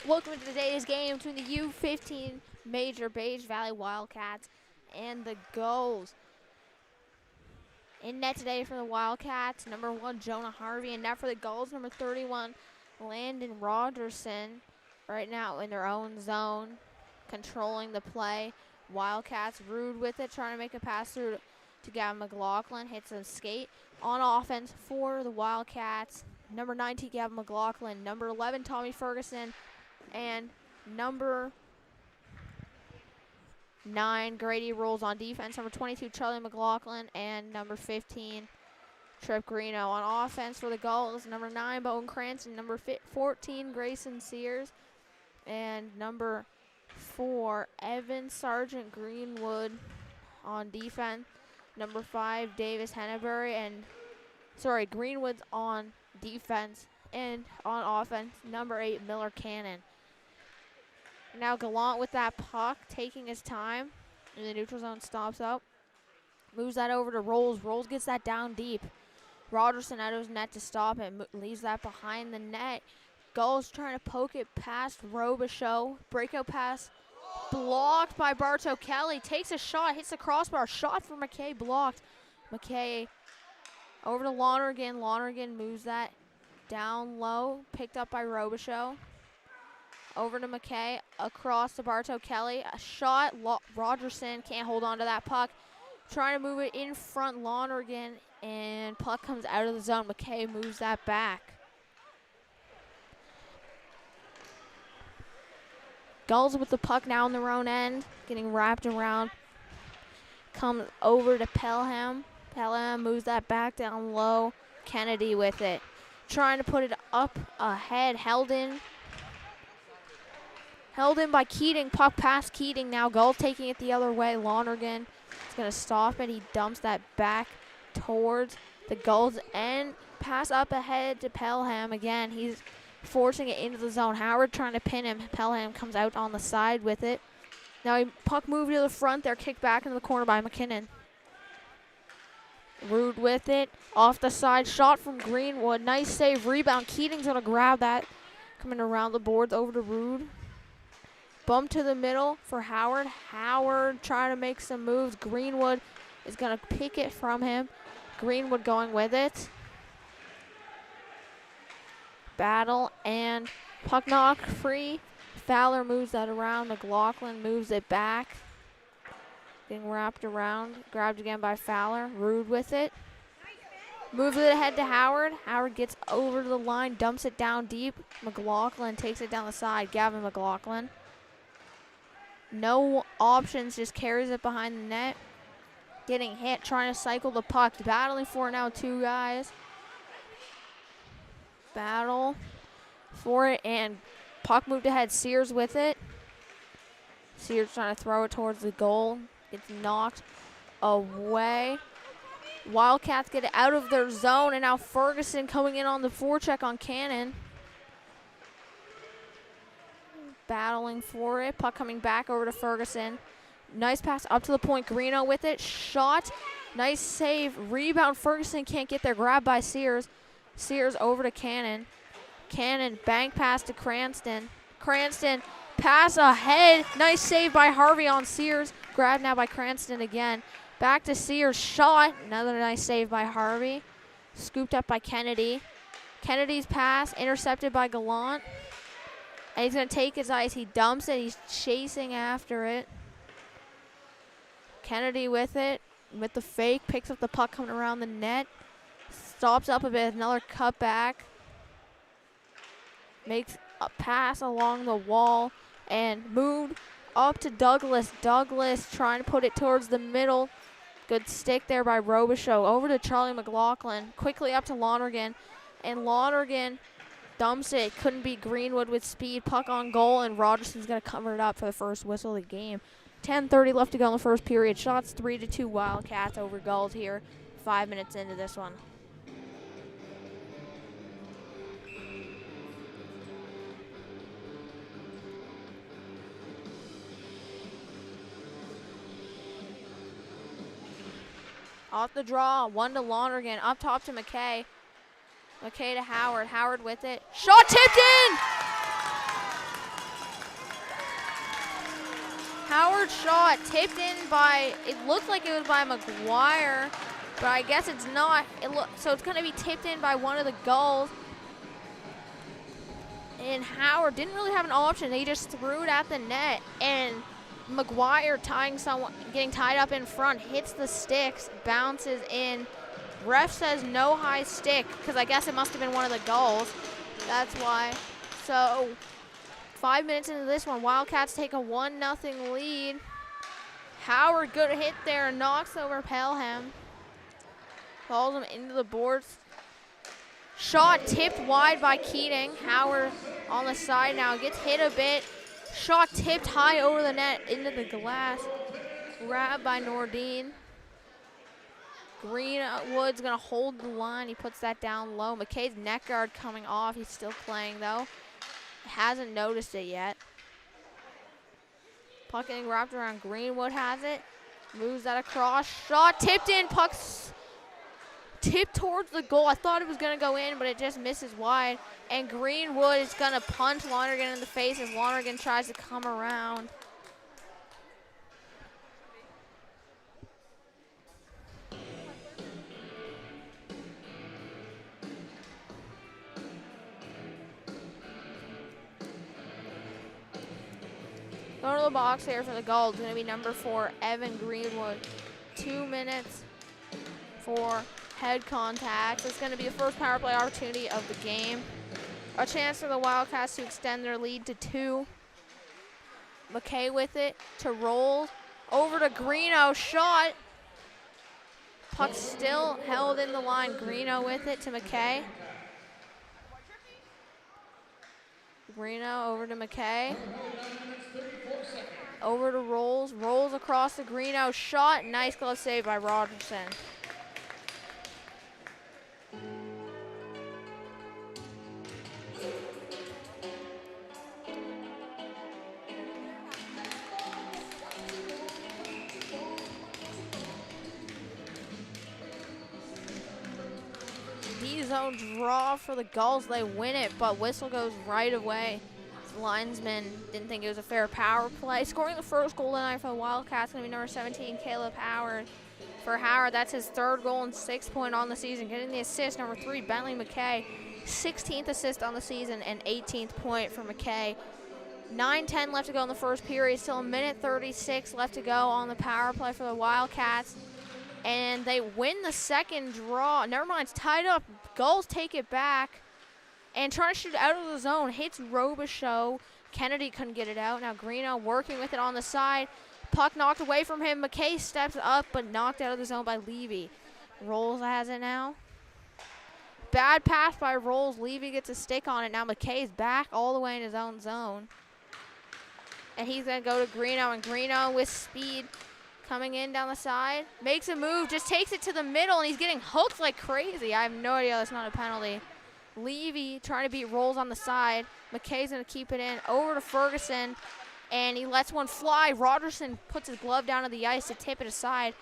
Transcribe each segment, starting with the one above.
Welcome to today's game between the U15 Major Bage Valley Wildcats and the Gulls. In net today for the Wildcats, number 1, Jonah Harvey, and net for the Gulls, number 31, Landon Rogerson. Right now in their own zone, controlling the play. Wildcats rude with it, trying to make a pass through to Gavin McLaughlin. Hits a skate on offense for the Wildcats. Number 19, Gavin McLaughlin. Number 11, Tommy Ferguson. And number 9, Grady rolls on defense. Number 22, Charlie McLaughlin. And number 15, Trip Greeno. On offense for the Gulls, number 9, Bowen Cranston. Number 14, Grayson Sears. And number 4, Evan Sargent Greenwood on defense. Number 5, Davis Henneberry. And, Greenwood's on defense. And on offense, number 8, Miller Cannon. Now Gallant with that puck, taking his time. In the neutral zone, stops up. Moves that over to Rolls. Rolls gets that down deep. Rogerson out of his net to stop it. Leaves that behind the net. Gulls trying to poke it past Robichaux. Breakout pass blocked by Bartow Kelly. Takes a shot, hits the crossbar. Shot for McKay, blocked. McKay over to Lonergan. Lonergan moves that down low. Picked up by Robichaux. Over to McKay, across to Bartow Kelly. A shot, Rogerson can't hold on to that puck. Trying to move it in front, Lonergan, and puck comes out of the zone. McKay moves that back. Gulls with the puck now on their own end, getting wrapped around. Comes over to Pelham. Pelham moves that back down low. Kennedy with it. Trying to put it up ahead, held in. Held in by Keating, puck past Keating now. Gulls taking it the other way. Lonergan is going to stop it. He dumps that back towards the Gulls and pass up ahead to Pelham. Again, he's forcing it into the zone. Howard trying to pin him. Pelham comes out on the side with it. Now puck moved to the front there, kicked back into the corner by McKinnon. Rude with it. Off the side, shot from Greenwood. Nice save, rebound. Keating's going to grab that. Coming around the boards over to Rude. Bump to the middle for Howard. Howard trying to make some moves. Greenwood is going to pick it from him. Greenwood going with it. Battle and puck knock free. Fowler moves that around. McLaughlin moves it back. Getting wrapped around. Grabbed again by Fowler. Rude with it. Moves it ahead to Howard. Howard gets over to the line. Dumps it down deep. McLaughlin takes it down the side. Gavin McLaughlin. No options, just carries it behind the net. Getting hit, trying to cycle the puck. Battling for it now, 2 guys. Battle for it, and puck moved ahead. Sears with it. Sears trying to throw it towards the goal. Gets knocked away. Wildcats get it out of their zone, and now Ferguson coming in on the forecheck on Cannon. Battling for it. Puck coming back over to Ferguson. Nice pass up to the point. Greeno with it. Shot. Nice save. Rebound. Ferguson can't get there. Grabbed by Sears. Sears over to Cannon. Cannon bank pass to Cranston. Cranston pass ahead. Nice save by Harvey on Sears. Grabbed now by Cranston again. Back to Sears. Shot. Another nice save by Harvey. Scooped up by Kennedy. Kennedy's pass intercepted by Gallant. And he's going to take his ice. He dumps it. He's chasing after it. Kennedy with it. With the fake. Picks up the puck coming around the net. Stops up a bit. Another cutback. Makes a pass along the wall. And moved up to Douglas. Douglas trying to put it towards the middle. Good stick there by Robichaux. Over to Charlie McLaughlin. Quickly up to Lonergan. And Lonergan dumps it. Couldn't beat Greenwood with speed. Puck on goal, and Rogerson's going to cover it up for the first whistle of the game. 10:30 left to go in the first period. Shots 3-2 Wildcats over Gulls here. 5 minutes into this one. Off the draw, 1 to Lonergan. Up top to McKay. McKay to Howard. Howard with it. Shot tipped in! Howard shot tipped in by, it looked like it was by McGuire, but I guess it's not. So it's going to be tipped in by one of the Gulls. And Howard didn't really have an option. He just threw it at the net. And McGuire getting tied up in front, hits the sticks, bounces in. Ref says no high stick, because I guess it must have been one of the Gulls. That's why. So 5 minutes into this one, Wildcats take a 1-0 lead. Howard, good hit there, knocks over Pelham. Falls him into the boards. Shot tipped wide by Keating. Howard on the side now, gets hit a bit. Shot tipped high over the net into the glass. Grabbed by Nordine. Greenwood's gonna hold the line. He puts that down low. McKay's neck guard coming off. He's still playing though. Hasn't noticed it yet. Puck getting wrapped around. Greenwood has it. Moves that across. Shot tipped in. Puck's tipped towards the goal. I thought it was gonna go in, but it just misses wide. And Greenwood is gonna punch Lonergan in the face as Lonergan tries to come around. Going to the box here for the Gulls. Going to be number 4, Evan Greenwood. 2 minutes for head contact. It's going to be the first power play opportunity of the game. A chance for the Wildcats to extend their lead to 2. McKay with it to roll. Over to Greeno. Shot. Puck still held in the line. Greeno with it to McKay. Greeno over to McKay. Over to Rolls. Rolls across the Greeno. Shot. Nice glove save by Rogerson. D-zone draw for the Gulls. They win it, but whistle goes right away. The linesman didn't think it was a fair power play. Scoring the first goal tonight for the Wildcats going to be number 17, Caleb Howard. For Howard, that's his 3rd goal and 6th point on the season. Getting the assist, number 3, Bentley McKay. 16th assist on the season and 18th point for McKay. 9:10 left to go in the first period. Still 1:36 left to go on the power play for the Wildcats. And they win the second draw. Never mind, it's tied up. Gulls take it back. And trying to shoot out of the zone. Hits Robichaux. Kennedy couldn't get it out. Now Greeno working with it on the side. Puck knocked away from him. McKay steps up, but knocked out of the zone by Levy. Rolls has it now. Bad pass by Rolls. Levy gets a stick on it. Now McKay's back all the way in his own zone. And he's going to go to Greeno. And Greeno with speed coming in down the side. Makes a move. Just takes it to the middle. And he's getting hooked like crazy. I have no idea that's not a penalty. Levy trying to beat Rolls on the side. McKay's going to keep it in. Over to Ferguson. And he lets one fly. Rogerson puts his glove down to the ice to tip it aside.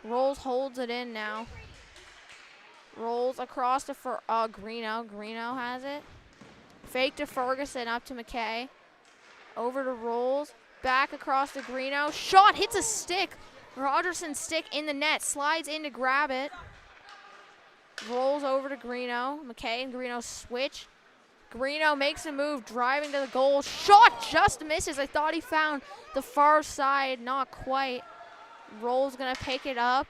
Rolls holds it in now. Rolls across to Greeno. Greeno has it. Fake to Ferguson, up to McKay. Over to Rolls. Back across to Greeno. Shot, hits a stick. Rogerson's stick in the net. Slides in to grab it. Rolls over to Greeno. McKay and Greeno switch. Greeno makes a move, driving to the goal. Shot just misses. I thought he found the far side, not quite. Rolls gonna pick it up.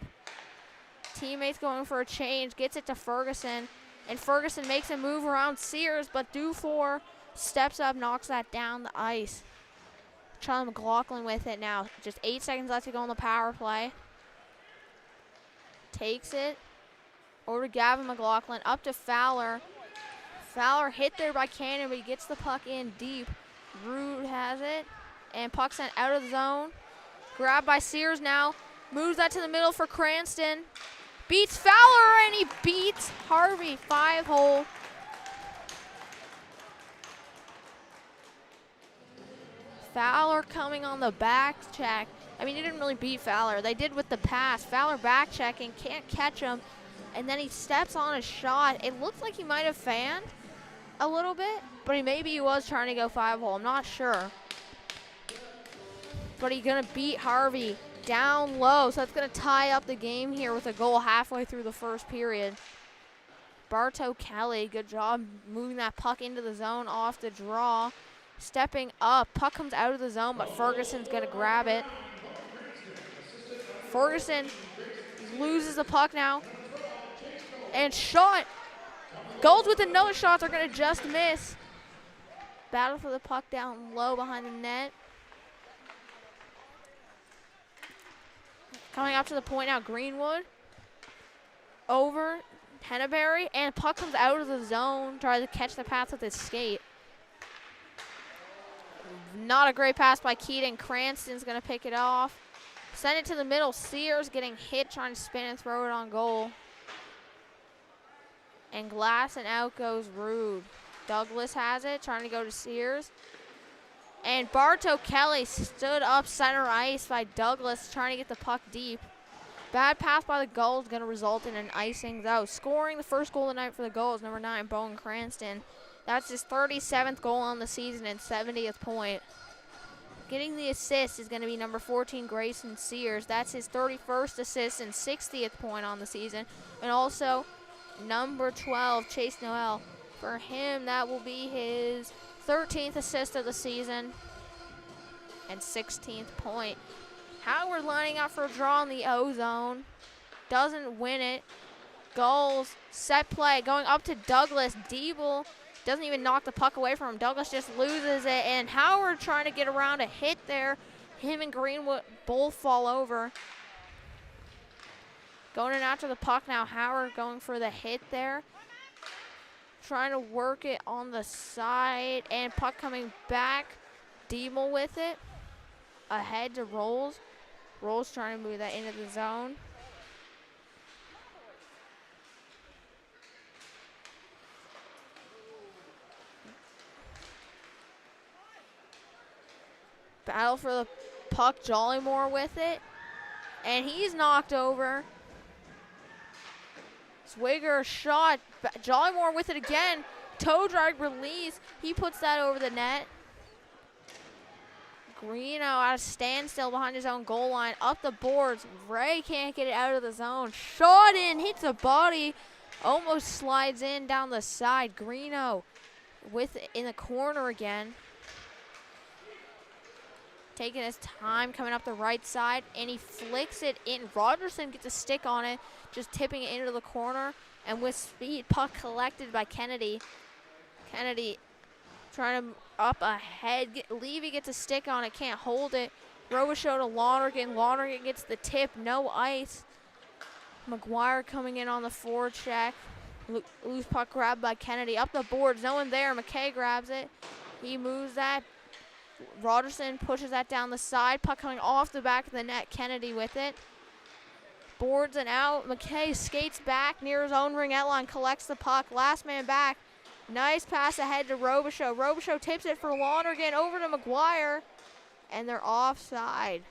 Teammates going for a change, gets it to Ferguson. And Ferguson makes a move around Sears, but Dufour steps up, knocks that down the ice. Charlie McLaughlin with it now. Just 8 seconds left to go on the power play. Takes it. Over to Gavin McLaughlin, up to Fowler. Fowler hit there by Cannon, but he gets the puck in deep. Rude has it. And puck sent out of the zone. Grabbed by Sears now. Moves that to the middle for Cranston. Beats Fowler, and he beats Harvey. 5-hole. Fowler coming on the back check. I mean, he didn't really beat Fowler. They did with the pass. Fowler back checking, can't catch him. And then he steps on a shot. It looks like he might have fanned a little bit, but maybe he was trying to go 5-hole. I'm not sure. but he's going to beat Harvey down low. So that's going to tie up the game here with a goal halfway through the first period. Bartow Kelly, good job moving that puck into the zone off the draw. Stepping up, puck comes out of the zone, but Ferguson's going to grab it. Ferguson loses the puck now. And shot. Gulls with another shot. They're going to just miss. Battle for the puck down low behind the net. Coming up to the point now, Greenwood. Over Henneberry. And puck comes out of the zone. Tries to catch the pass with his skate. Not a great pass by Keating. Cranston's going to pick it off. Send it to the middle. Sears getting hit, trying to spin and throw it on goal. And glass and out goes Rude. Douglas has it, trying to go to Sears. And Bartow Kelly stood up center ice by Douglas, trying to get the puck deep. Bad pass by the Gulls, going to result in an icing though. Scoring the first goal of the night for the Gulls, number 9, Bowen Cranston. That's his 37th goal on the season and 70th point. Getting the assist is going to be number 14, Grayson Sears. That's his 31st assist and 60th point on the season. And also number 12, Chase Noel. For him, that will be his 13th assist of the season and 16th point. Howard lining up for a draw in the O zone. Doesn't win it. Gulls, set play, going up to Douglas. Diebel doesn't even knock the puck away from him. Douglas just loses it, and Howard trying to get around a hit there. Him and Greenwood both fall over. Going in after the puck now, Howard going for the hit there. Trying to work it on the side, and puck coming back. Diebel with it. Ahead to Rolls. Rolls trying to move that into the zone. Battle for the puck, Jollymore with it. And he's knocked over. Swigger shot, Jollymore with it again. Toe drag release, he puts that over the net. Greeno at a standstill behind his own goal line, up the boards. Ray can't get it out of the zone. Shot in, hits the body, almost slides in down the side. Greeno with it in the corner again. Taking his time, coming up the right side, and he flicks it in. Rogerson gets a stick on it, just tipping it into the corner, and with speed, puck collected by Kennedy. Kennedy trying to up ahead. Levy gets a stick on it, can't hold it. Robichaud to Lonergan. Lonergan gets the tip, no ice. McGuire coming in on the forecheck. Loose puck grabbed by Kennedy. Up the boards, no one there. McKay grabs it. He moves that. Rogerson pushes that down the side. Puck coming off the back of the net. Kennedy with it. Boards and out. McKay skates back near his own ringette line. Collects the puck. Last man back. Nice pass ahead to Robichaud. Robichaud tips it for Lonergan over to McGuire. And they're offside.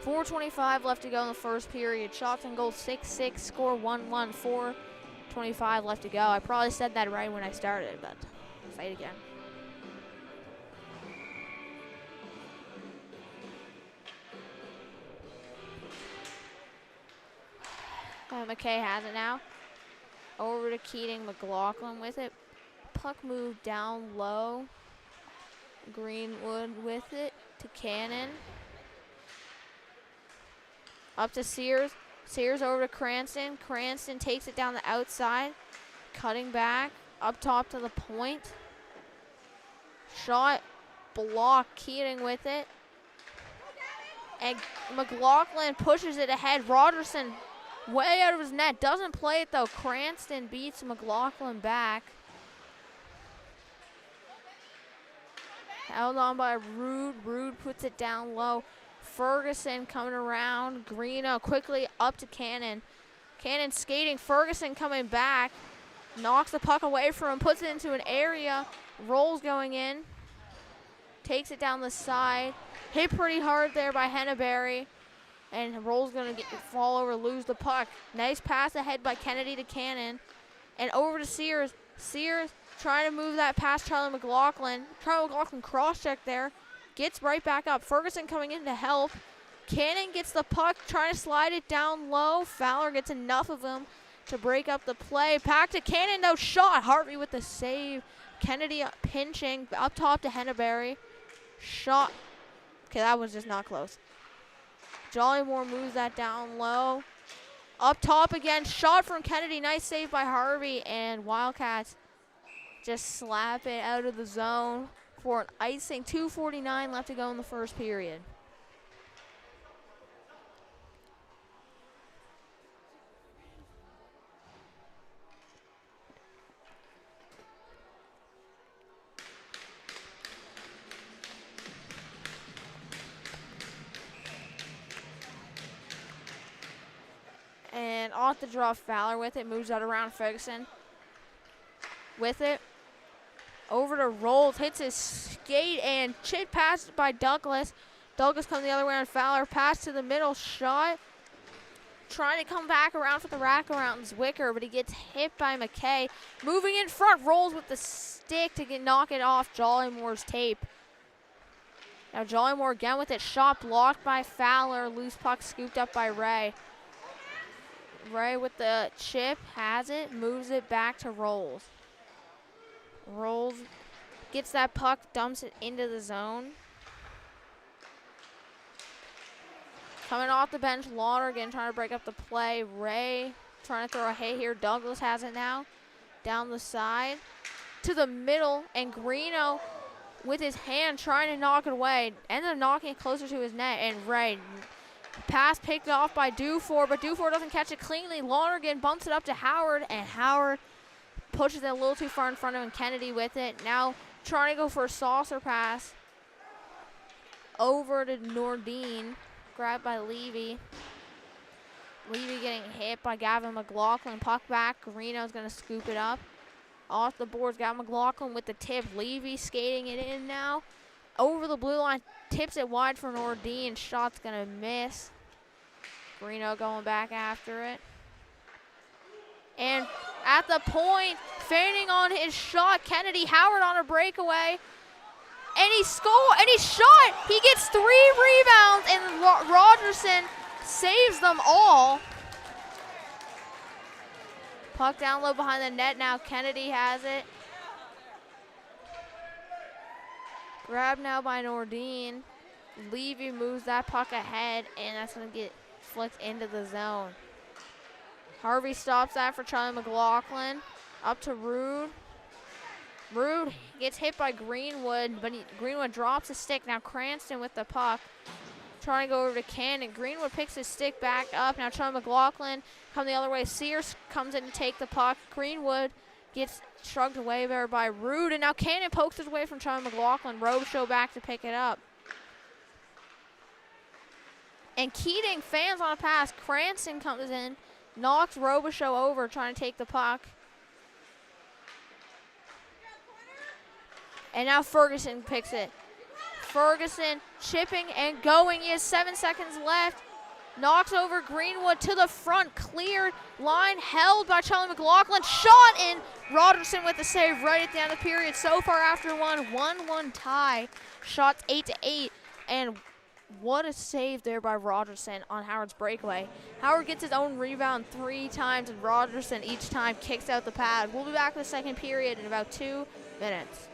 4:25 left to go in the first period. Shots and goals 6-6. Score 1-1. 4:25 left to go. I probably said that right when I started, but I'll say it again. McKay has it now. Over to Keating. McLaughlin with it. Puck moved down low. Greenwood with it to Cannon. Up to Sears. Sears over to Cranston. Cranston takes it down the outside. Cutting back. Up top to the point. Shot. Block. Keating with it. And McLaughlin pushes it ahead. Rogerson way out of his net. Doesn't play it though. Cranston beats McLaughlin back. Held on by Rude. Rude puts it down low. Ferguson coming around. Greeno quickly up to Cannon. Cannon skating. Ferguson coming back. Knocks the puck away from him. Puts it into an area. Rolls going in. Takes it down the side. Hit pretty hard there by Henneberry. And Roll's going to fall over, lose the puck. Nice pass ahead by Kennedy to Cannon. And over to Sears. Sears trying to move that past Charlie McLaughlin. Charlie McLaughlin cross-check there. gets right back up. Ferguson coming in to help. Cannon gets the puck, trying to slide it down low. Fowler gets enough of him to break up the play. Back to Cannon, no shot. Harvey with the save. Kennedy pinching up top to Henneberry. Shot. Okay, that was just not close. Jollymore moves that down low. Up top again, shot from Kennedy. Nice save by Harvey, and Wildcats just slap it out of the zone for an icing. 2:49 left to go in the first period. And off the draw, Fowler with it, moves that around Ferguson. With it, over to Rolls, hits his skate, and chip passed by Douglas. Douglas comes the other way on Fowler, pass to the middle, shot. Trying to come back around for the wraparound is Wicker, but he gets hit by McKay. Moving in front, Rolls with the stick to knock it off Jollymore's tape. Now Jollymore again with it, shot blocked by Fowler, loose puck scooped up by Ray. Ray with the chip, has it, moves it back to Rolls. Rolls gets that puck, dumps it into the zone. Coming off the bench, Lauder again trying to break up the play. Ray trying to throw a hit here. Douglas has it now. Down the side to the middle, and Greeno with his hand trying to knock it away. Ended up knocking it closer to his net, and Ray. Pass picked off by Dufour, but Dufour doesn't catch it cleanly. Lonergan bumps it up to Howard, and Howard pushes it a little too far in front of him. Kennedy with it. Now trying to go for a saucer pass over to Nordine. Grabbed by Levy. Levy getting hit by Gavin McLaughlin. Puck back. Greeno's going to scoop it up. Off the boards, Gavin McLaughlin with the tip. Levy skating it in now. Over the blue line, tips it wide for Nordine. Shot's going to miss. Greeno going back after it. And at the point, feigning on his shot, Kennedy. Howard on a breakaway. And he scored, and he shot. He gets 3 rebounds, and Rogerson saves them all. Puck down low behind the net now. Kennedy has it. Grabbed now by Nordine. Levy moves that puck ahead, and that's going to get flicked into the zone. Harvey stops that for Charlie McLaughlin. Up to Rude. Rude gets hit by Greenwood, but Greenwood drops a stick. Now Cranston with the puck. Trying to go over to Cannon. Greenwood picks his stick back up. Now Charlie McLaughlin come the other way. Sears comes in to take the puck. Greenwood gets shrugged away there by Rude, and now Cannon pokes it away from Charlie McLaughlin. Robichaud back to pick it up. And Keating fans on a pass. Cranston comes in, knocks Robichaud over, trying to take the puck. And now Ferguson picks it. Ferguson chipping and going. He has 7 seconds left. Knocks over Greenwood to the front. Cleared. Line held by Charlie McLaughlin. Shot in. Rogerson with the save right at the end of the period. So far after 1-1 tie. Shots 8-8. And what a save there by Rogerson on Howard's breakaway. Howard gets his own rebound 3 times, and Rogerson each time kicks out the pad. We'll be back in the second period in about 2 minutes.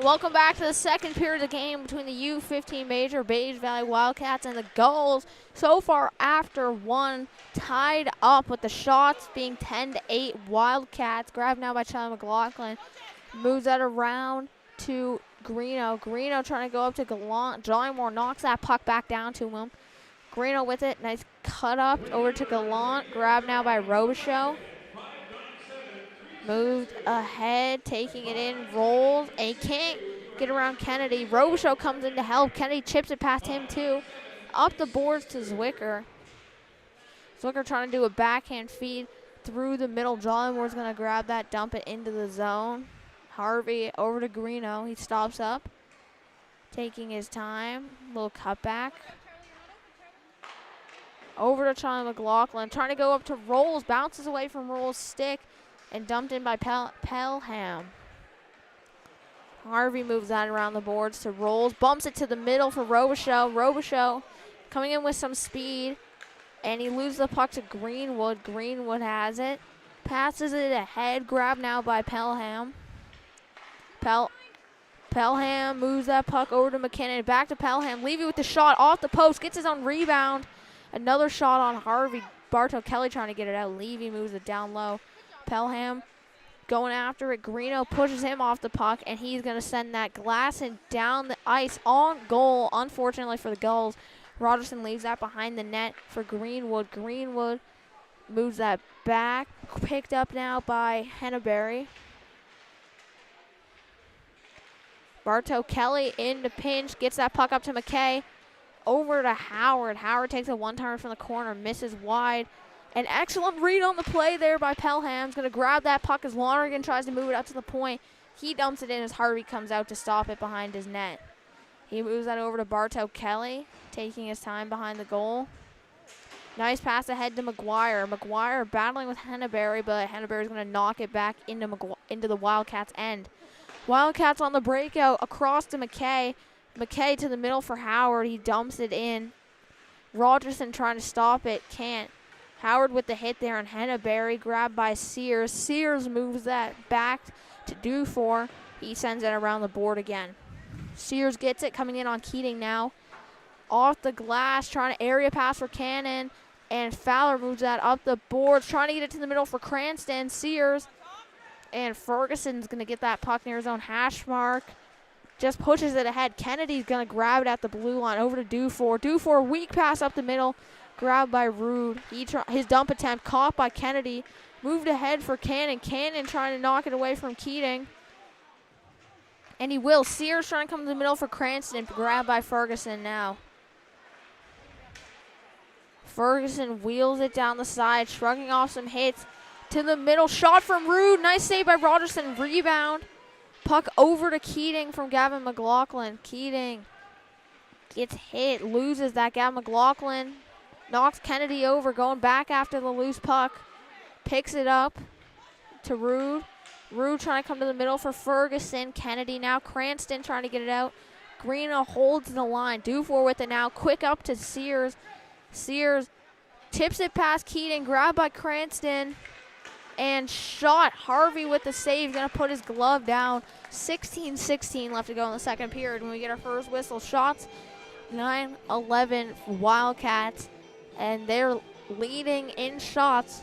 Welcome back to the second period of the game between the U15 Major Bage Valley Wildcats and the Gulls. So far, after one, tied up with the shots being 10-8. Wildcats grabbed now by Charlie McLaughlin. Moves that around to Greeno. Greeno trying to go up to Gallant. Johnny Moore knocks that puck back down to him. Greeno with it. Nice cut up over to Gallant. Grabbed now by Robichaud. Moved ahead, taking it in, rolls, and he can't get around Kennedy. Robichaud comes in to help. Kennedy chips it past him too. Up the boards to Zwicker. Zwicker trying to do a backhand feed through the middle. Jolly Moore's going to grab that, dump it into the zone. Harvey over to Greeno. He stops up, taking his time. Little cutback. Over to Charlie McLaughlin. Trying to go up to Rolls. Bounces away from Rolls' stick. And dumped in by Pelham. Harvey moves that around the boards to Rolls. Bumps it to the middle for Robichaud. Robichaud coming in with some speed. And he loses the puck to Greenwood. Greenwood has it. Passes it ahead. Grabbed now by Pelham. Pelham moves that puck over to McKinnon. Back to Pelham. Levy with the shot off the post. Gets his own rebound. Another shot on Harvey. Bartow Kelly trying to get it out. Levy moves it down low. Pelham going after it. Greeno pushes him off the puck, and he's going to send that glass and down the ice on goal, unfortunately for the Gulls. Rogerson leaves that behind the net for Greenwood. Greenwood moves that back. Picked up now by Henneberry. Bartow Kelly in the pinch. Gets that puck up to McKay. Over to Howard. Howard takes a one-timer from the corner. Misses wide. An excellent read on the play there by Pelham. He's going to grab that puck as Lonergan tries to move it up to the point. He dumps it in as Harvey comes out to stop it behind his net. He moves that over to Bartow Kelly, taking his time behind the goal. Nice pass ahead to McGuire. McGuire battling with Henneberry, but Henneberry's going to knock it back into the Wildcats' end. Wildcats on the breakout across to McKay. McKay to the middle for Howard. He dumps it in. Rogerson trying to stop it. Can't. Howard with the hit there on Henneberry, grabbed by Sears. Sears moves that back to Dufour. He sends it around the board again. Sears gets it, coming in on Keating now. Off the glass, trying to area pass for Cannon. And Fowler moves that up the boards, trying to get it to the middle for Cranston. Sears. And Ferguson's going to get that puck near his own hash mark. Just pushes it ahead. Kennedy's going to grab it at the blue line over to Dufour. Dufour, weak pass up the middle. Grabbed by Rude. His dump attempt caught by Kennedy. Moved ahead for Cannon. Cannon trying to knock it away from Keating. And he will. Sears trying to come to the middle for Cranston. Grabbed by Ferguson now. Ferguson wheels it down the side, shrugging off some hits. To the middle. Shot from Rude. Nice save by Rogerson. Rebound. Puck over to Keating from Gavin McLaughlin. Keating gets hit. Loses that. Gavin McLaughlin knocks Kennedy over, going back after the loose puck. Picks it up to Rude. Rude trying to come to the middle for Ferguson. Kennedy now. Cranston trying to get it out. Greeno holds the line. Dufour with it now. Quick up to Sears. Sears tips it past Keating. Grabbed by Cranston. And shot. Harvey with the save. Going to put his glove down. 16-16 left to go in the second period when we get our first whistle. Shots 9-11 Wildcats. And they're leading in shots,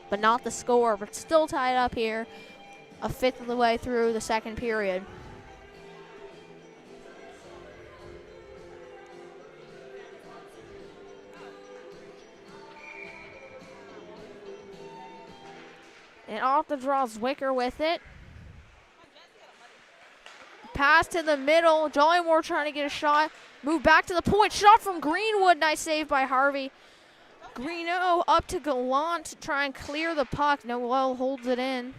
but not the score. But still tied up here, a fifth of the way through the second period. And off the draw, Zwicker with it. Pass to the middle. Jolly Moore trying to get a shot. Move back to the point. Shot from Greenwood. Nice save by Harvey. Greeno up to Gallant to try and clear the puck. Noel holds it in.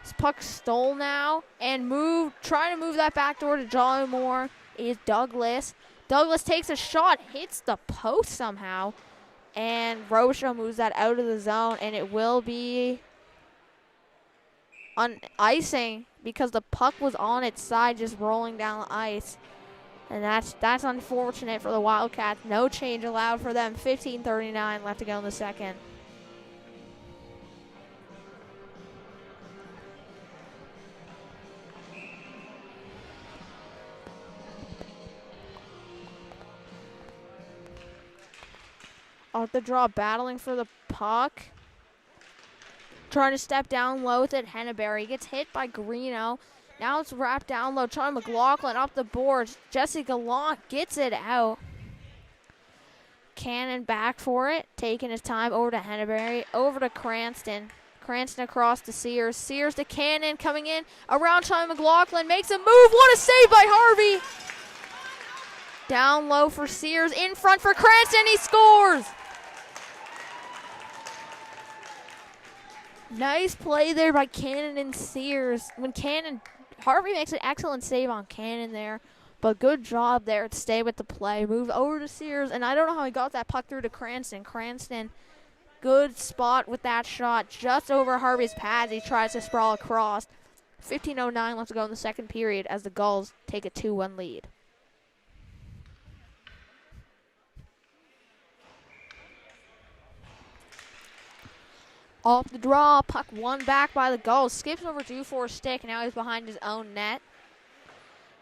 This puck stole now and trying to move that back door to Jolly Moore is Douglas. Douglas takes a shot, hits the post somehow. And Robichaud moves that out of the zone, and it will be on icing because the puck was on its side just rolling down the ice. And that's unfortunate for the Wildcats. No change allowed for them. 15:39 left to go in the second. Off the draw, battling for the puck. Trying to step down low with it. Henneberry gets hit by Greeno. Now it's wrapped down low. Charlie McLaughlin up the boards. Jesse Gallant gets it out. Cannon back for it. Taking his time over to Henneberry. Over to Cranston. Cranston across to Sears. Sears to Cannon coming in. Around Charlie McLaughlin. Makes a move. What a save by Harvey. Down low for Sears. In front for Cranston. He scores. Nice play there by Cannon and Sears. Harvey makes an excellent save on Cannon there, but good job there to stay with the play. Move over to Sears, and I don't know how he got that puck through to Cranston. Cranston, good spot with that shot just over Harvey's pads. He tries to sprawl across. 15:09 left to go in the second period as the Gulls take a 2-1 lead. Off the draw, puck won back by the Gulls. Skips over Dufour's stick, and now he's behind his own net.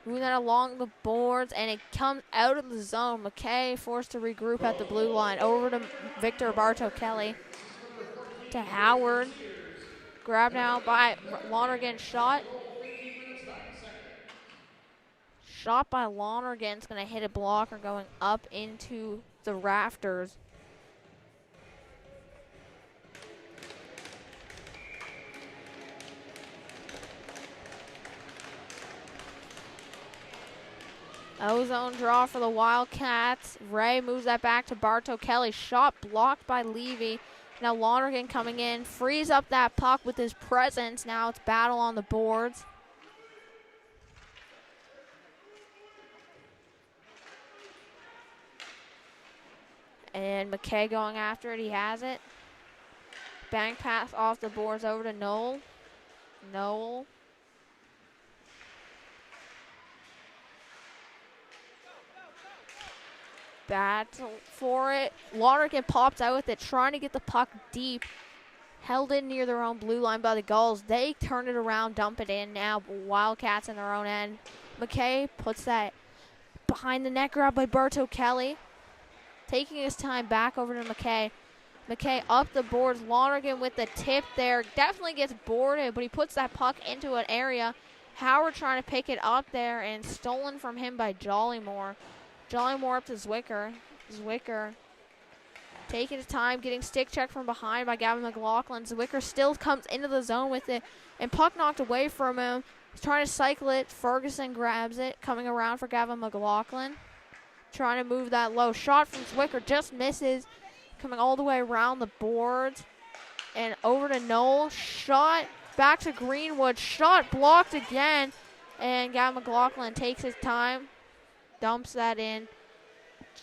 Moving that along the boards, and it comes out of the zone. McKay forced to regroup at the blue line. Over to Victor Barto-Kelly. To Howard. Grabbed now by Lonergan. Shot by Lonergan. It's going to hit a blocker going up into the rafters. Ozone draw for the Wildcats. Ray moves that back to Barto-Kelly. Shot blocked by Levy. Now Lonergan coming in. Frees up that puck with his presence. Now it's battle on the boards. And McKay going after it. He has it. Bank pass off the boards over to Knoll. Knoll. Battle for it. Lonergan pops out with it, trying to get the puck deep. Held in near their own blue line by the Gulls. They turn it around, dump it in. Now Wildcats in their own end. McKay puts that behind the net, grab by Barto-Kelly. Taking his time back over to McKay. McKay up the boards. Lonergan with the tip there. Definitely gets boarded, but he puts that puck into an area. Howard trying to pick it up there, and stolen from him by Jollymore. Jollymore up to Zwicker. Zwicker taking his time, getting stick checked from behind by Gavin McLaughlin. Zwicker still comes into the zone with it, and puck knocked away from him. He's trying to cycle it. Ferguson grabs it, coming around for Gavin McLaughlin. Trying to move that low. Shot from Zwicker just misses, coming all the way around the boards. And over to Knoll. Shot back to Greenwood. Shot blocked again, and Gavin McLaughlin takes his time. Dumps that in.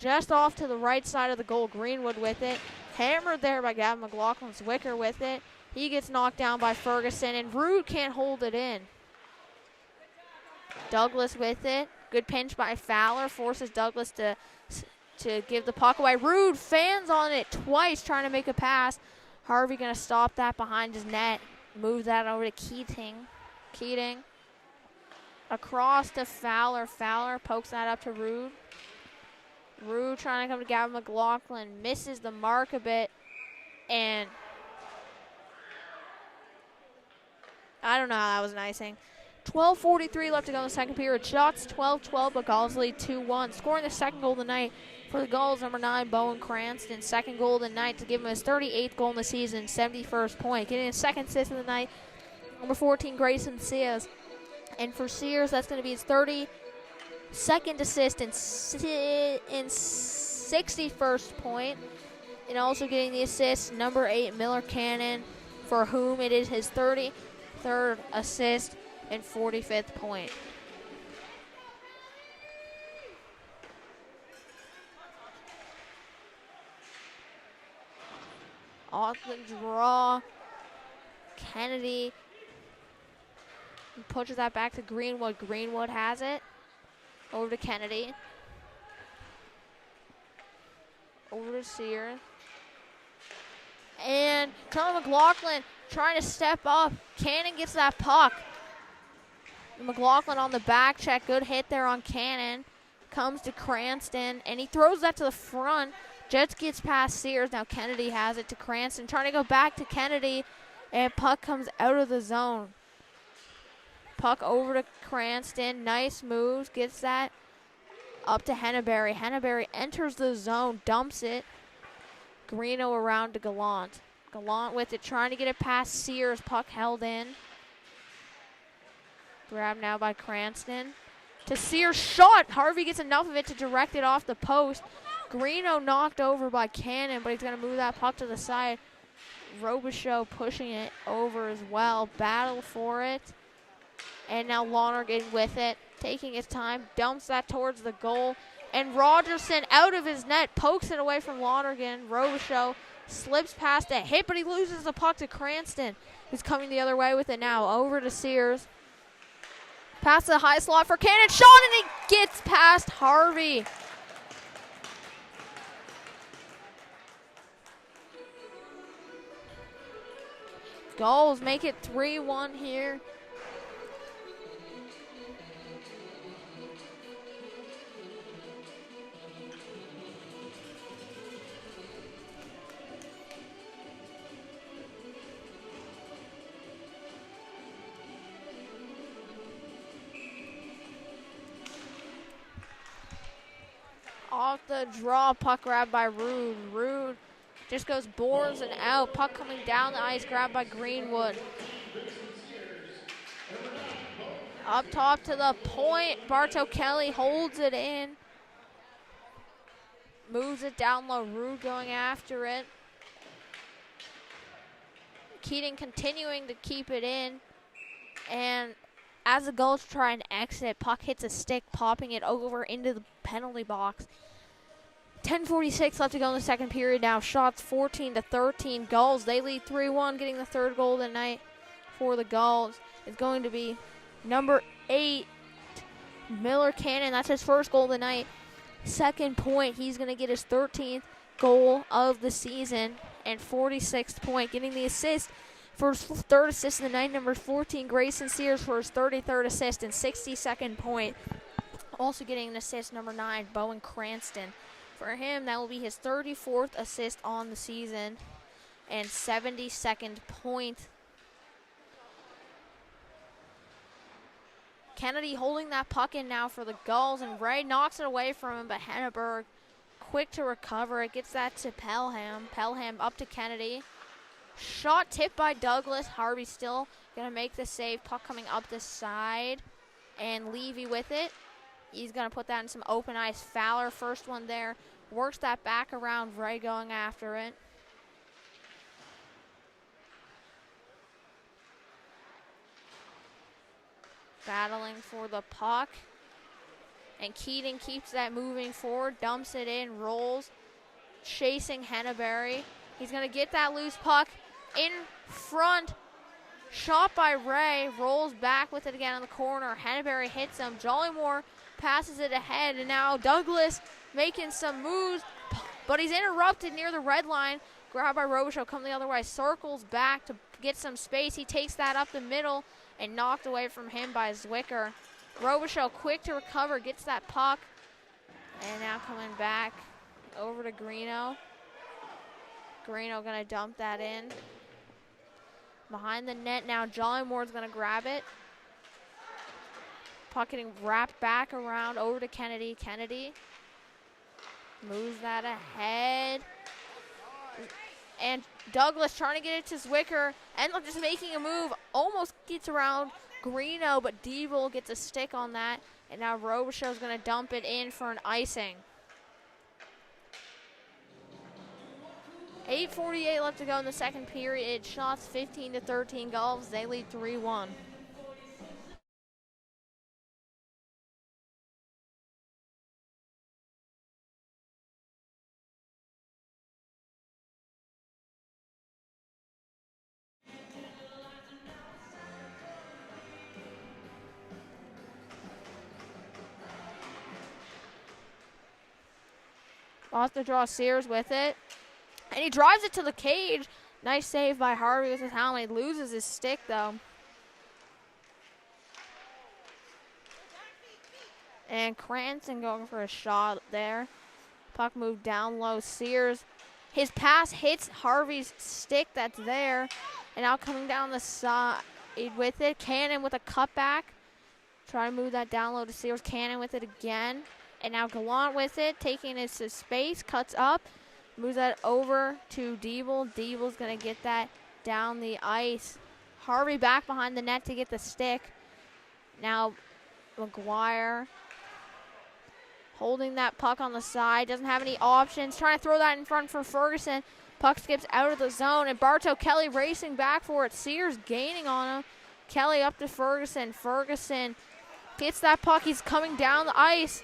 Just off to the right side of the goal. Greenwood with it. Hammered there by Gavin McLaughlin. Zwicker with it. He gets knocked down by Ferguson, and Rude can't hold it in. Douglas with it. Good pinch by Fowler. Forces Douglas to give the puck away. Rude fans on it twice, trying to make a pass. Harvey going to stop that behind his net. Move that over to Keating. Keating. Across to Fowler. Fowler pokes that up to Rude. Rude trying to come to Gavin McLaughlin. Misses the mark a bit. And I don't know how that was an icing. 12:43 left to go in the second period. Shots 12-12, but Gulls lead 2-1. Scoring the second goal of the night for the Gulls, number 9, Bowen Cranston. Second goal of the night to give him his 38th goal in the season, 71st point. Getting his second assist of the night, number 14, Grayson Sears. And for Sears, that's going to be his 32nd assist and 61st point. And also getting the assist, number 8, Miller Cannon, for whom it is his 33rd assist and 45th point. Off the draw, Kennedy pushes that back to Greenwood. Greenwood has it. Over to Kennedy. Over to Sears. And Charlie McLaughlin trying to step up. Cannon gets that puck. McLaughlin on the back check. Good hit there on Cannon. Comes to Cranston, and he throws that to the front. Just gets past Sears. Now Kennedy has it to Cranston. Trying to go back to Kennedy. And puck comes out of the zone. Puck over to Cranston. Nice moves. Gets that up to Henneberry. Henneberry enters the zone. Dumps it. Greeno around to Gallant. Gallant with it. Trying to get it past Sears. Puck held in. Grabbed now by Cranston. To Sears. Shot. Harvey gets enough of it to direct it off the post. Greeno knocked over by Cannon, but he's going to move that puck to the side. Robichaud pushing it over as well. Battle for it. And now Lonergan with it. Taking his time. Dumps that towards the goal. And Rogerson out of his net. Pokes it away from Lonergan. Robichaud slips past a hit, but he loses the puck to Cranston, who's coming the other way with it now. Over to Sears. Past the high slot for Cannon. Shot, and he gets past Harvey. Gulls make it 3-1 here. Off the draw, puck grabbed by Rude. Rude just goes boards and out. Puck coming down the ice, grabbed by Greenwood. Up top to the point. Bartow Kelly holds it in. Moves it down low. Rude going after it. Keating continuing to keep it in. And as the Gulls try and exit, puck hits a stick, popping it over into the penalty box. 10:46 left to go in the second period now. Shots 14-13. Gulls, they lead 3-1, getting the third goal of the night for the Gulls. It's going to be number 8, Miller Cannon. That's his first goal of the night. Second point, he's going to get his 13th goal of the season and 46th point, getting the assist for his third assist of the night. Number 14, Grayson Sears, for his 33rd assist and 62nd point. Also getting an assist, number 9, Bowen Cranston. For him, that will be his 34th assist on the season and 72nd point. Kennedy holding that puck in now for the Gulls, and Ray knocks it away from him, but Henneberg quick to recover it. Gets that to Pelham. Pelham up to Kennedy. Shot tipped by Douglas. Harvey still going to make the save. Puck coming up the side, and Levy with it. He's going to put that in some open ice. Fowler, first one there. Works that back around. Ray going after it. Battling for the puck. And Keating keeps that moving forward. Dumps it in. Rolls. Chasing Henneberry. He's going to get that loose puck in front. Shot by Ray. Rolls back with it again in the corner. Henneberry hits him. Jollymore passes it ahead, and now Douglas making some moves, but he's interrupted near the red line. Grabbed by Robichaud, come the other way, circles back to get some space. He takes that up the middle and knocked away from him by Zwicker. Robichaud quick to recover, gets that puck, and now coming back over to Greeno. Greeno going to dump that in. Behind the net now, Jollymore's going to grab it. Puck getting wrapped back around over to Kennedy. Kennedy moves that ahead. And Douglas trying to get it to Zwicker. Ends up just making a move. Almost gets around Greeno, but Devil gets a stick on that. And now Robichaud's going to dump it in for an icing. 8:48 left to go in the second period. Shots 15-13 Gulls. They lead 3-1. Off the draw, Sears with it. And he drives it to the cage. Nice save by Harvey with his helmet. He loses his stick, though. And Cranston going for a shot there. Puck moved down low. Sears, his pass hits Harvey's stick that's there. And now coming down the side with it. Cannon with a cutback. Try to move that down low to Sears. Cannon with it again. And now Gallant with it, taking it to space, cuts up. Moves that over to Diebel. Diebel's going to get that down the ice. Harvey back behind the net to get the stick. Now McGuire holding that puck on the side. Doesn't have any options. Trying to throw that in front for Ferguson. Puck skips out of the zone. And Bartow Kelly racing back for it. Sears gaining on him. Kelly up to Ferguson. Ferguson gets that puck. He's coming down the ice.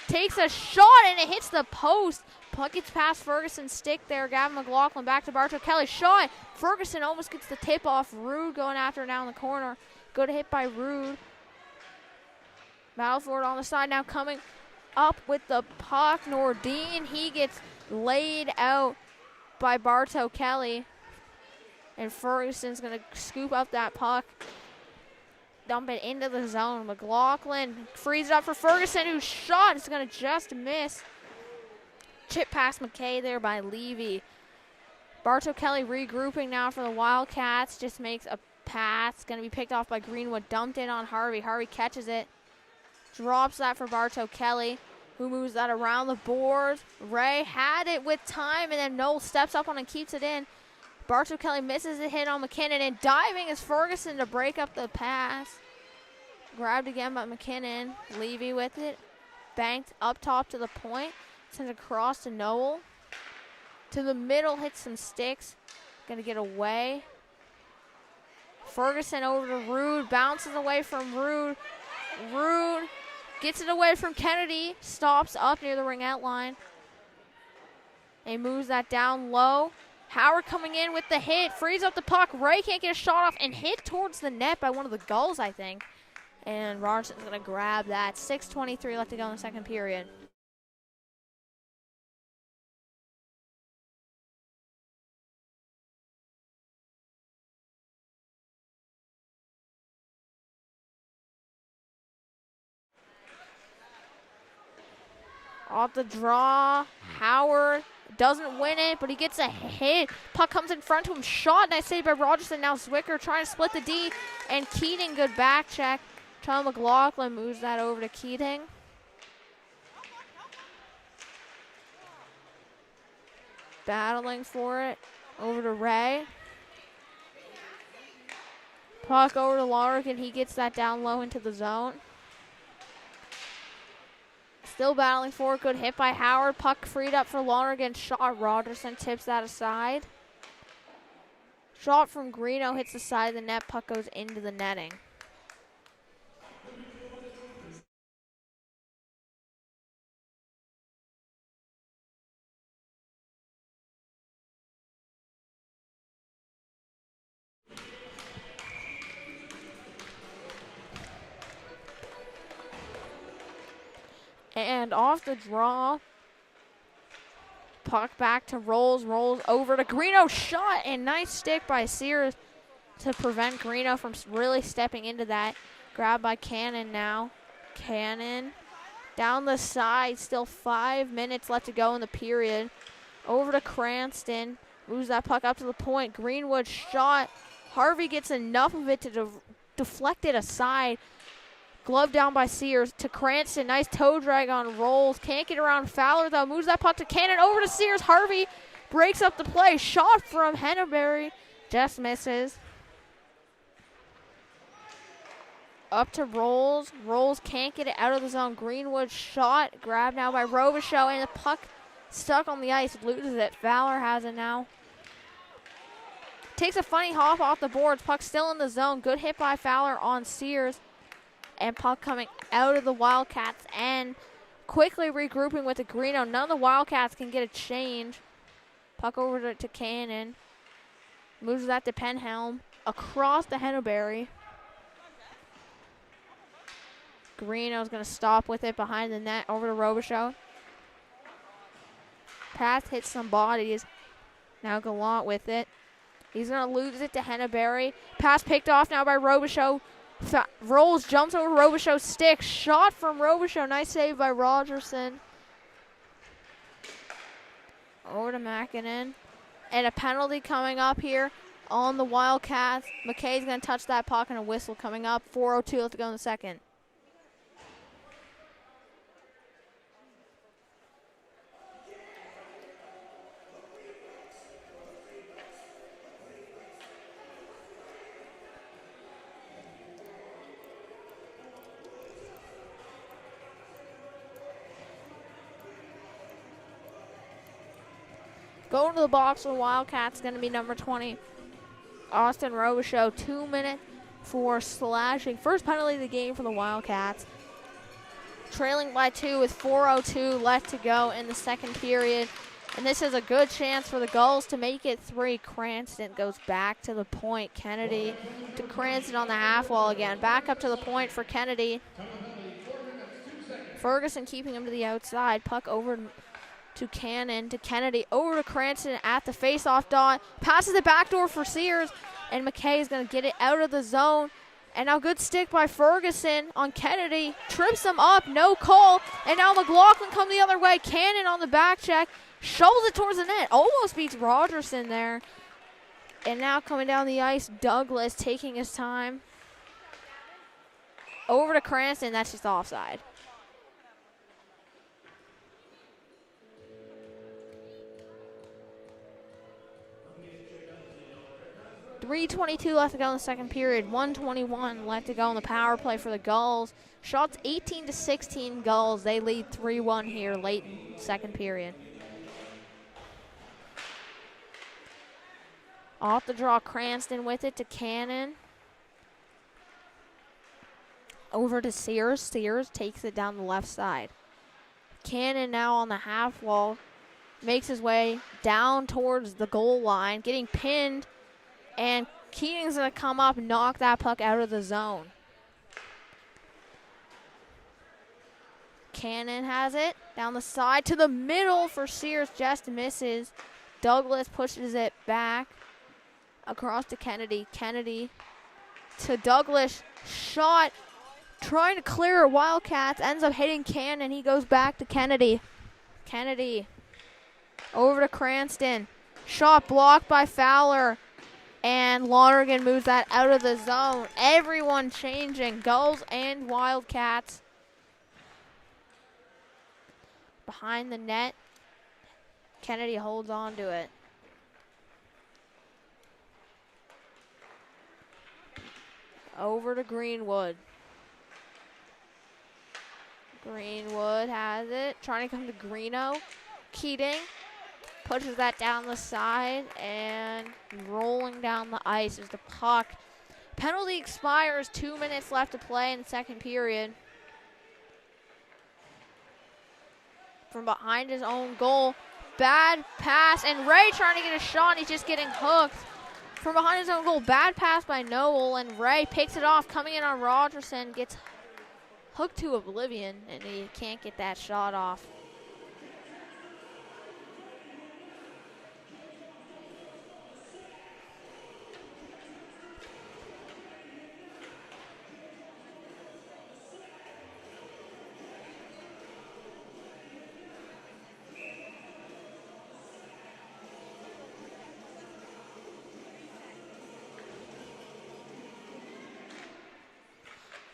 Takes a shot and it hits the post. Puck gets past Ferguson's stick there. Gavin McLaughlin back to Bartow Kelly. Shot. Ferguson almost gets the tip off. Rude going after it now in the corner. Good hit by Rude. Battleford on the side now coming up with the puck. Nordine, he gets laid out by Bartow Kelly. And Ferguson's going to scoop up that puck. Dump it into the zone. McLaughlin frees it up for Ferguson, whose shot is going to just miss. Chip past McKay there by Levy. Bartow Kelly regrouping now for the Wildcats. Just makes a pass. Going to be picked off by Greenwood. Dumped in on Harvey. Harvey catches it. Drops that for Bartow Kelly, who moves that around the boards. Ray had it with time, and then Noel steps up on and keeps it in. Bartow Kelly misses a hit on McKinnon, and diving is Ferguson to break up the pass. Grabbed again by McKinnon. Levy with it. Banked up top to the point. Sends across to Noel. To the middle, hits some sticks. Gonna get away. Ferguson over to Rude. Bounces away from Rude. Rude gets it away from Kennedy. Stops up near the ring-out line. And moves that down low. Howard coming in with the hit. Frees up the puck. Ray can't get a shot off and hit towards the net by one of the Gulls, I think. And Rogerson's going to grab that. 6:23 left to go in the second period. Off the draw, Howard doesn't win it, but he gets a hit. Puck comes in front to him. Shot, nice save by Rogerson. Now Zwicker trying to split the D, and Keating, good back check. Charlie McLaughlin moves that over to Keating. Battling for it, over to Ray. Puck over to Larkin, he gets that down low into the zone. Still battling for it. Good hit by Howard. Puck freed up for Lonergan. Shot. Rogerson tips that aside. Shot from Greeno hits the side of the net. Puck goes into the netting. And off the draw, puck back to Rolls. Rolls over to Greeno. Shot and nice stick by Sears to prevent Greeno from really stepping into that. Grabbed by Cannon now. Cannon down the side. Still 5 minutes left to go in the period. Over to Cranston. Moves that puck up to the point. Greenwood shot. Harvey gets enough of it to deflect it aside. Glove down by Sears to Cranston. Nice toe drag on Rolls. Can't get around Fowler, though. Moves that puck to Cannon. Over to Sears. Harvey breaks up the play. Shot from Henneberry. Just misses. Up to Rolls. Rolls can't get it out of the zone. Greenwood shot. Grabbed now by Robichaux. And the puck stuck on the ice. Loses it. Fowler has it now. Takes a funny hop off the boards. Puck still in the zone. Good hit by Fowler on Sears. And puck coming out of the Wildcats and quickly regrouping with the Greeno. None of the Wildcats can get a change. Puck over to Cannon. Moves that to Penhelm. Across the Henneberry. Greeno's going to stop with it behind the net. Over to Robichaux. Pass hits some bodies. Now Gallant with it. He's going to lose it to Henneberry. Pass picked off now by Robichaux. Rolls, jumps over Robichaux's stick. Shot from Robichaux. Nice save by Rogerson. Over to Mackinnon. And a penalty coming up here on the Wildcats. McKay's going to touch that puck, and a whistle coming up. 4:02 left to go in the second. Going to the box for the Wildcats is going to be number 20, Austin Robichaud. 2 minutes for slashing. First penalty of the game for the Wildcats. Trailing by 2 with 4:02 left to go in the second period. And this is a good chance for the Gulls to make it 3. Cranston goes back to the point. Kennedy to Cranston on the half wall again. Back up to the point for Kennedy. Ferguson keeping him to the outside. Puck over to Cannon, to Kennedy, over to Cranston at the face-off dot. Passes the back door for Sears, and McKay is going to get it out of the zone. And now good stick by Ferguson on Kennedy. Trips him up, no call. And now McLaughlin come the other way. Cannon on the back check. Shovels it towards the net. Almost beats Rogerson there. And now coming down the ice, Douglas taking his time. Over to Cranston, that's just offside. 3:22 left to go in the second period. 1:21 left to go in the power play for the Gulls. Shots 18-16 Gulls. They lead 3-1 here late in the second period. Off the draw, Cranston with it to Cannon. Over to Sears. Sears takes it down the left side. Cannon now on the half wall. Makes his way down towards the goal line. Getting pinned. And Keating's going to come up and knock that puck out of the zone. Cannon has it. Down the side to the middle for Sears. Just misses. Douglas pushes it back. Across to Kennedy. Kennedy to Douglas. Shot. Trying to clear it. Wildcats. Ends up hitting Cannon. He goes back to Kennedy. Kennedy. Over to Cranston. Shot blocked by Fowler. And Lonergan moves that out of the zone. Everyone changing. Gulls and Wildcats. Behind the net. Kennedy holds on to it. Over to Greenwood. Greenwood has it. Trying to come to Greeno. Keating. Pushes that down the side and rolling down the ice is the puck. Penalty expires. 2 minutes left to play in the second period. From behind his own goal. Bad pass, and Ray trying to get a shot, and he's just getting hooked. From behind his own goal, bad pass by Noel, and Ray picks it off, coming in on Rogerson, gets hooked to oblivion, and he can't get that shot off.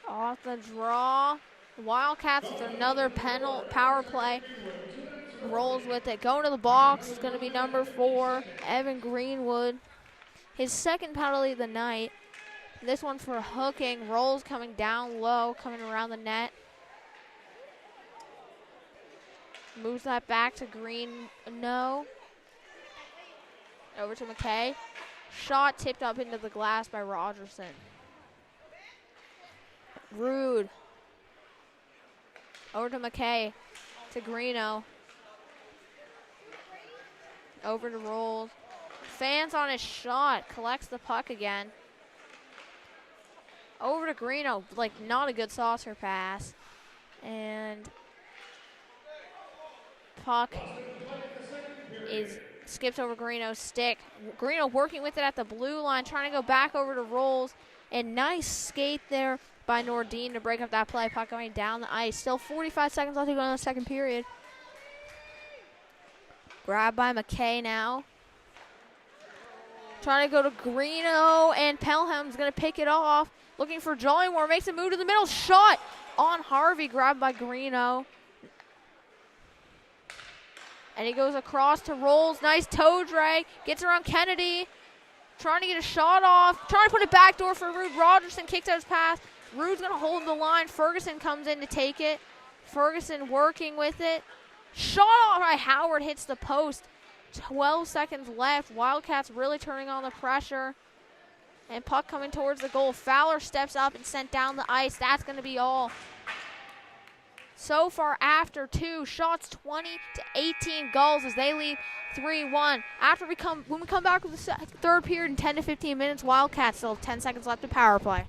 Off the draw. Wildcats with another power play. Rolls with it. Going to the box is going to be number 4, Evan Greenwood. His second penalty of the night. This one for hooking. Rolls coming down low, coming around the net. Moves that back to Green. No. Over to McKay. Shot tipped up into the glass by Rogerson. Rude. Over to McKay. To Greeno. Over to Rolls. Fans on his shot. Collects the puck again. Over to Greeno. Like, not a good saucer pass. And puck skips over Greeno's stick. Greeno working with it at the blue line. Trying to go back over to Rolls. And nice skate there by Nordine to break up that play. Puck going down the ice. Still 45 seconds left to go in the second period. Grabbed by McKay now. Trying to go to Greeno, and Pelham's going to pick it off. Looking for Jollymore, makes a move to the middle. Shot on Harvey, grabbed by Greeno. And he goes across to Rolls. Nice toe drag. Gets around Kennedy. Trying to get a shot off. Trying to put it backdoor for Rude. Rogerson kicks out his pass. Rude's going to hold the line. Ferguson comes in to take it. Ferguson working with it. Shot off by Howard, hits the post. 12 seconds left. Wildcats really turning on the pressure. And puck coming towards the goal. Fowler steps up and sent down the ice. That's going to be all. So far after 2 shots, 20-18 Gulls as they lead 3-1. When we come back with the third period in 10 to 15 minutes, Wildcats still have 10 seconds left to power play.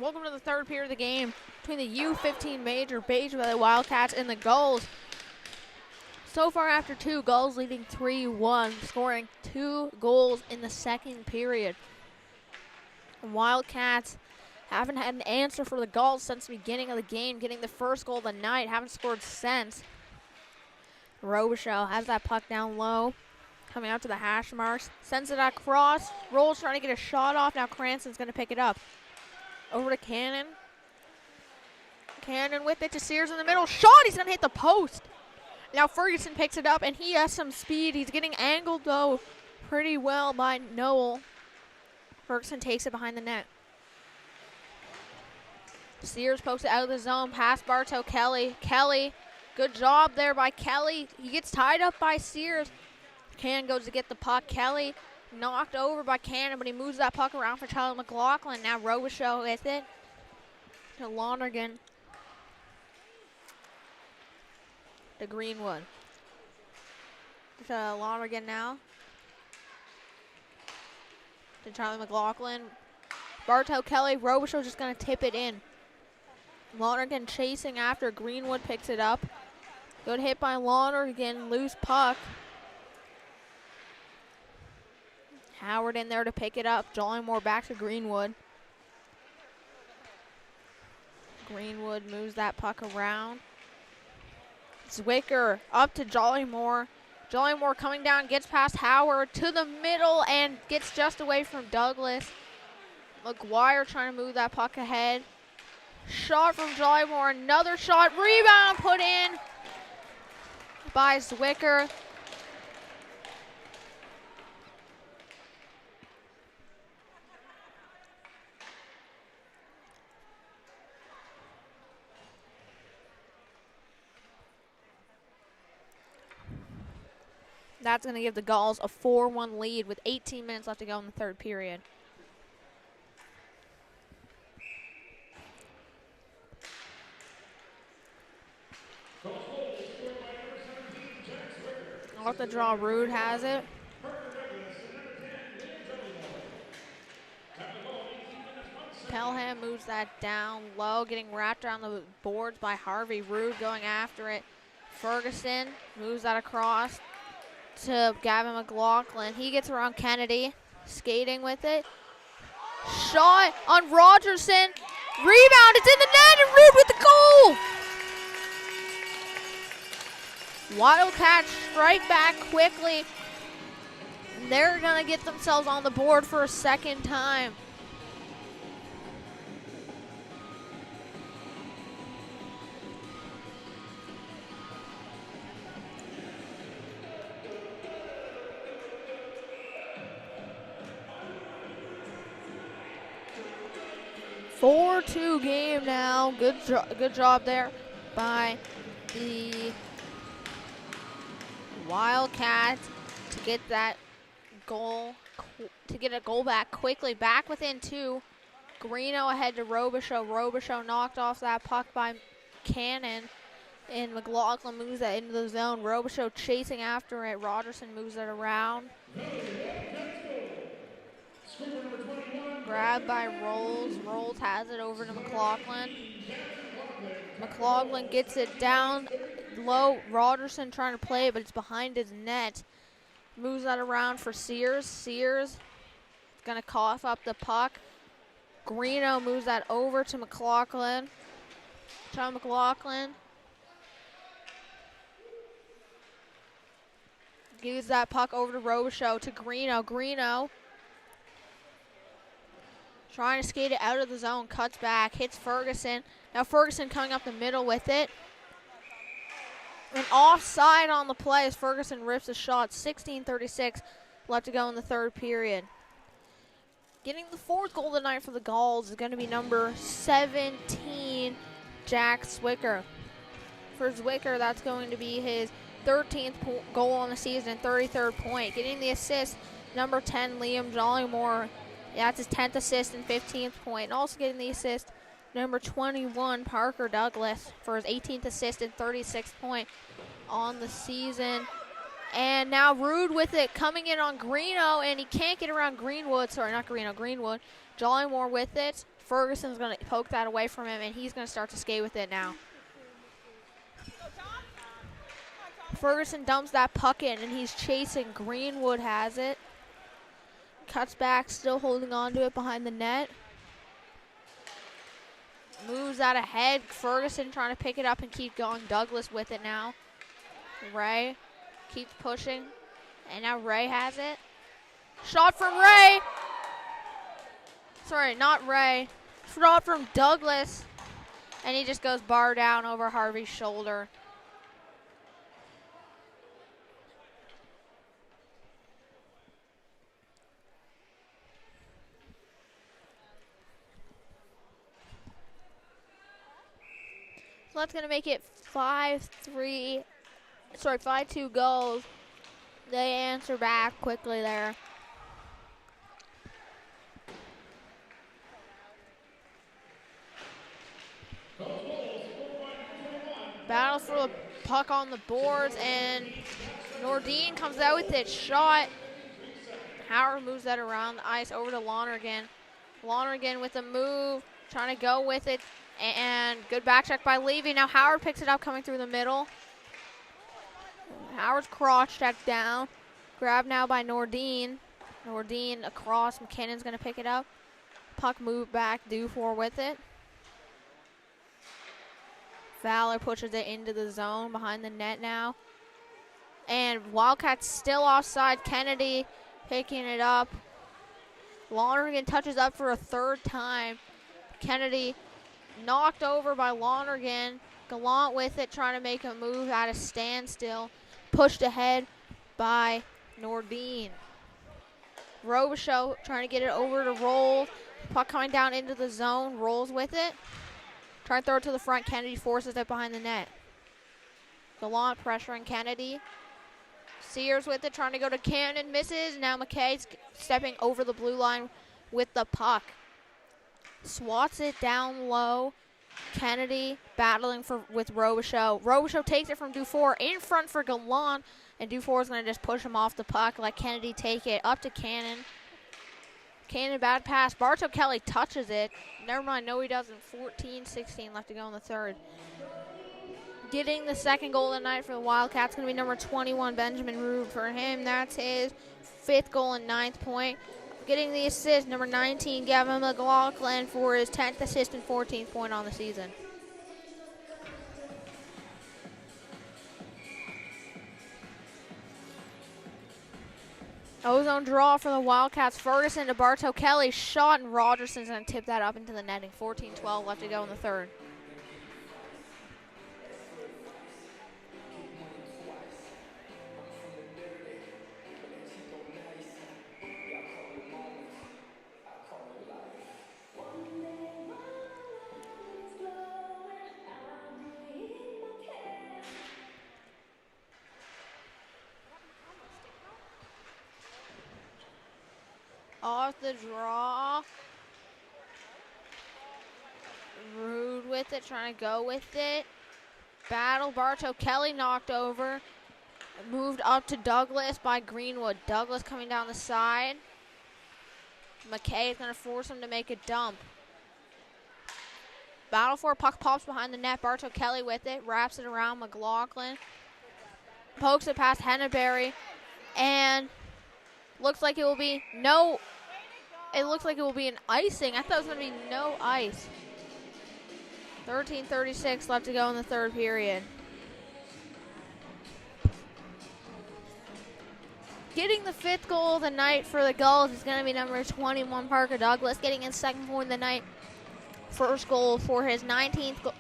Welcome to the third period of the game between the U15 major Bage by the Wildcats and the Gulls. So far after two, Gulls leading 3-1, scoring 2 goals in the second period. Wildcats haven't had an answer for the Gulls since the beginning of the game, getting the first goal of the night, haven't scored since. Robichaux has that puck down low, coming out to the hash marks, sends it across, Rolls trying to get a shot off, now Cranston's going to pick it up. Over to Cannon. Cannon with it to Sears in the middle, shot, he's going to hit the post. Now Ferguson picks it up, and he has some speed. He's getting angled, though, pretty well by Noel. Ferguson takes it behind the net. Sears pokes it out of the zone, past Bartow Kelly. Kelly, good job there by Kelly. He gets tied up by Sears. Cannon goes to get the puck. Kelly knocked over by Cannon, but he moves that puck around for Charlie McLaughlin. Now Robichaux with it to Lonergan. To Greenwood. To Lonergan now. To Charlie McLaughlin. Bartow Kelly, Robichaux just going to tip it in. Lonergan chasing after, Greenwood picks it up. Good hit by Lonergan, loose puck. Howard in there to pick it up. Jollymore back to Greenwood. Greenwood moves that puck around. Zwicker up to Jollymore. Jollymore coming down, gets past Howard to the middle and gets just away from Douglas. McGuire trying to move that puck ahead. Shot from Jollymore, another shot, rebound put in by Zwicker. That's going to give the Gulls a 4-1 lead with 18 minutes left to go in the third period. Off the draw, Rude has it. Pelham moves that down low, getting wrapped around the boards by Harvey. Rude going after it. Ferguson moves that across to Gavin McLaughlin. He gets around Kennedy, skating with it. Shot on Rogerson. Rebound, it's in the net, and Rude with the goal! Wildcats strike back quickly. They're going to get themselves on the board for a second time. Four-2 game now. Good job there by the Wildcats to get that goal, to get a goal back quickly. Back within two. Greeno ahead to Robichaux. Robichaux knocked off that puck by Cannon, and McLaughlin moves that into the zone. Robichaux chasing after it. Rogerson moves it around. Grabbed by Rolls. Rolls has it over to McLaughlin. McLaughlin gets it down low. Rogerson trying to play it, but it's behind his net. Moves that around for Sears. Sears is going to cough up the puck. Greeno moves that over to McLaughlin. John McLaughlin gives that puck over to Robichaux to Greeno. Greeno trying to skate it out of the zone, cuts back, hits Ferguson. Now Ferguson coming up the middle with it. And offside on the play as Ferguson rips a shot. 16:36 left to go in the third period. Getting the fourth goal of the night for the Gulls is going to be number 17, Jack Zwicker. For Zwicker, that's going to be his 13th goal on the season, 33rd point. Getting the assist, number 10, Liam Jollymore. That's his 10th assist and 15th point. And also getting the assist, number 21, Parker Douglas, for his 18th assist and 36th point on the season. And now Rude with it, coming in on Greeno, and he can't get around Greenwood. Sorry, not Greeno, Greenwood. Jollymore with it. Ferguson's going to poke that away from him, and he's going to start to skate with it now. Ferguson dumps that puck in, and he's chasing. Greenwood has it. Cuts back, still holding on to it behind the net. Moves out ahead. Ferguson trying to pick it up and keep going. Douglas with it now. Ray keeps pushing, and now Ray has it. Shot from Ray. Sorry, not Ray. Shot from Douglas, and he just goes bar down over Harvey's shoulder. So that's going to make it 5-2 Gulls. They answer back quickly there. Battle for the puck on the boards, and Nordine comes out with it. Shot. Howard moves that around the ice over to Lonergan. Lonergan with a move, trying to go with it. And good back check by Levy. Now Howard picks it up coming through the middle. Howard's crotch checked down. Grabbed now by Nordine. Nordine across. McKinnon's going to pick it up. Puck moved back. Dufour with it. Fowler pushes it into the zone behind the net now. And Wildcats still offside. Kennedy picking it up. Lonergan touches up for a third time. Kennedy knocked over by Lonergan. Gallant with it, trying to make a move at a standstill. Pushed ahead by Nordine. Robichaud trying to get it over to Rolls. Puck coming down into the zone. Rolls with it. Trying to throw it to the front. Kennedy forces it behind the net. Gallant pressuring Kennedy. Sears with it, trying to go to Cannon. Misses. Now McKay's stepping over the blue line with the puck. Swats it down low. Kennedy battling with Robichaud. Robichaud takes it from Dufour in front for Gallant, and Dufour's going to just push him off the puck, let Kennedy take it up to Cannon. Cannon, bad pass. Bartow Kelly touches it. Never mind, no he doesn't. 14-16 left to go in the third. Getting the second goal of the night for the Wildcats going to be number 21, Benjamin Rube. For him, that's his 5th goal and 9th point. Getting the assist, number 19, Gavin McLaughlin, for his 10th assist and 14th point on the season. Ozone draw for the Wildcats. Ferguson to Bartow Kelly. Shot, and Rogerson's going to tip that up into the netting. 14-12 left to go in the third. Off the draw. Rude with it, trying to go with it. Battle. Bartow Kelly knocked over. Moved up to Douglas by Greenwood. Douglas coming down the side. McKay is going to force him to make a dump. Battle for puck pops behind the net. Bartow Kelly with it. Wraps it around McLaughlin. Pokes it past Henneberry. And looks like it will be no. It looks like it will be an icing. I thought it was going to be no ice. 13:36 left to go in the third period. Getting the 5th goal of the night for the Gulls is going to be number 21, Parker Douglas. Getting his 2nd point of the night. First goal for his 19th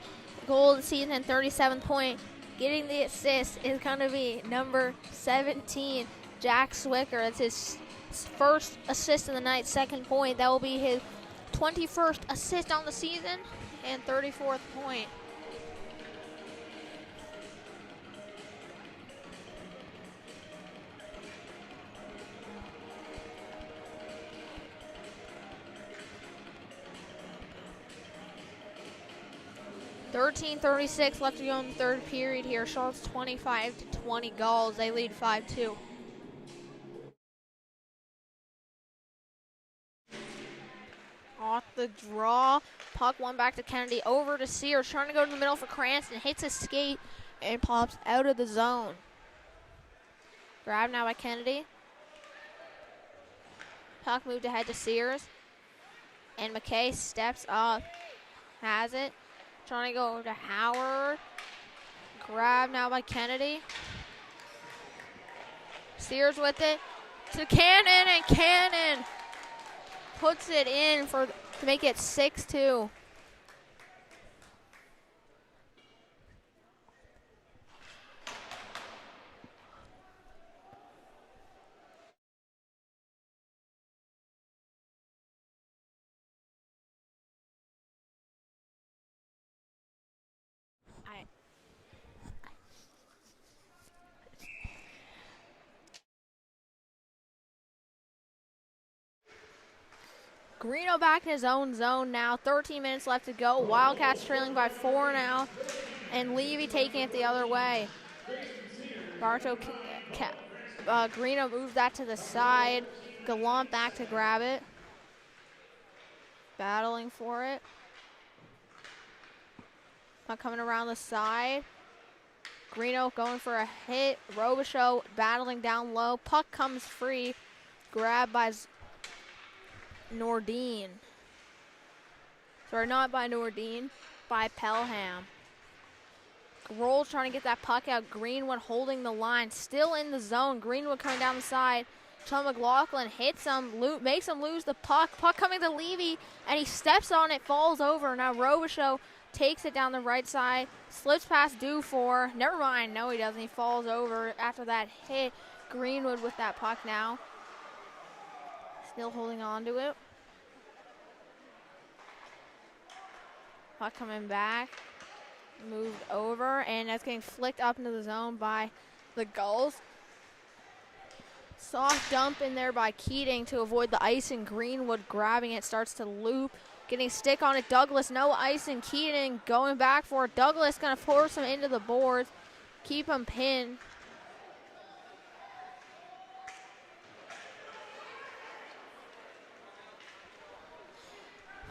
goal of the season and 37th point. Getting the assist is going to be number 17, Jack Swicker. That's his first assist of the night, 2nd point. That will be his 21st assist on the season and 34th point. $13:36 left to go in the third period here. Charlotte's 25-20 Gulls. They lead 5-2. off the draw. Puck won back to Kennedy, over to Sears, trying to go to the middle for Cranston, hits his skate, and pops out of the zone. Grabbed now by Kennedy. Puck moved ahead to Sears. And McKay steps up, has it. Trying to go over to Howard. Grabbed now by Kennedy. Sears with it to Cannon, and Cannon puts it in to make it 6-2. Greeno back in his own zone now. 13 minutes left to go. Wildcats trailing by 4 now. And Levy taking it the other way. Greeno moves that to the side. Gallant back to grab it. Battling for it. Puck coming around the side. Greeno going for a hit. Robichaud battling down low. Puck comes free. Grabbed by Nordine. Sorry, not by Nordine, by Pelham. Rolls trying to get that puck out. Greenwood holding the line, still in the zone. Greenwood coming down the side. Sean McLaughlin hits him, makes him lose the puck. Puck coming to Levy, and he steps on it, falls over. Now Robichaud takes it down the right side, slips past Dufour. Never mind, no he doesn't. He falls over after that hit. Greenwood with that puck now. Still holding on to it. Puck coming back. Moved over, and that's getting flicked up into the zone by the Gulls. Soft dump in there by Keating to avoid the icing. Greenwood grabbing it, starts to loop. Getting stick on it, Douglas, no icing. Keating going back for it. Douglas going to force him into the boards. Keep him pinned.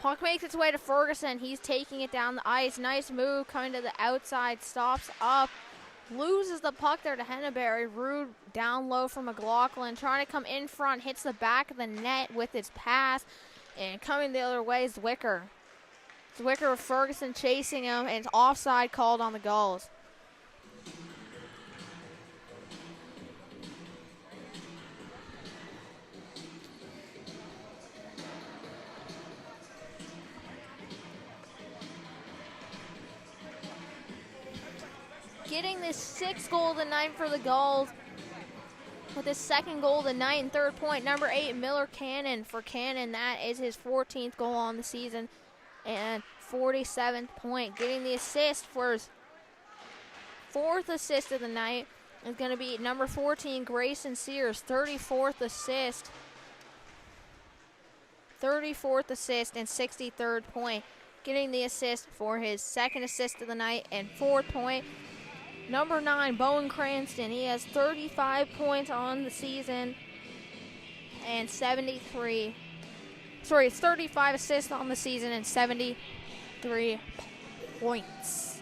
Puck makes its way to Ferguson. He's taking it down the ice. Nice move coming to the outside. Stops up. Loses the puck there to Henneberry. Rude down low from McLaughlin. Trying to come in front. Hits the back of the net with his pass. And coming the other way is Zwicker. Zwicker with Ferguson chasing him. And it's offside called on the Gulls. Getting this 6th goal of the night for the Gulls with his 2nd goal of the night and 3rd point. Number 8, Miller Cannon. For Cannon, that is his 14th goal on the season and 47th point. Getting the assist for his 4th assist of the night is going to be number 14, Grayson Sears, 34th assist. 34th assist and 63rd point. Getting the assist for his 2nd assist of the night and 4th point. Number 9, Bowen Cranston. He has 35 points on the season and 35 assists on the season and 73 points.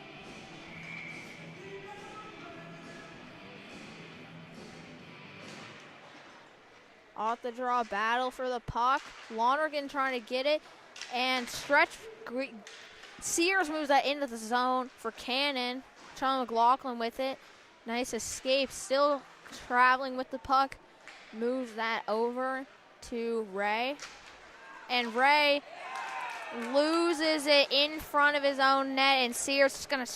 Off the draw, battle for the puck. Lonergan trying to get it and stretch. Sears moves that into the zone for Cannon. Sean McLaughlin with it. Nice escape. Still traveling with the puck. Moves that over to Ray. And Ray loses it in front of his own net. And Sears is going to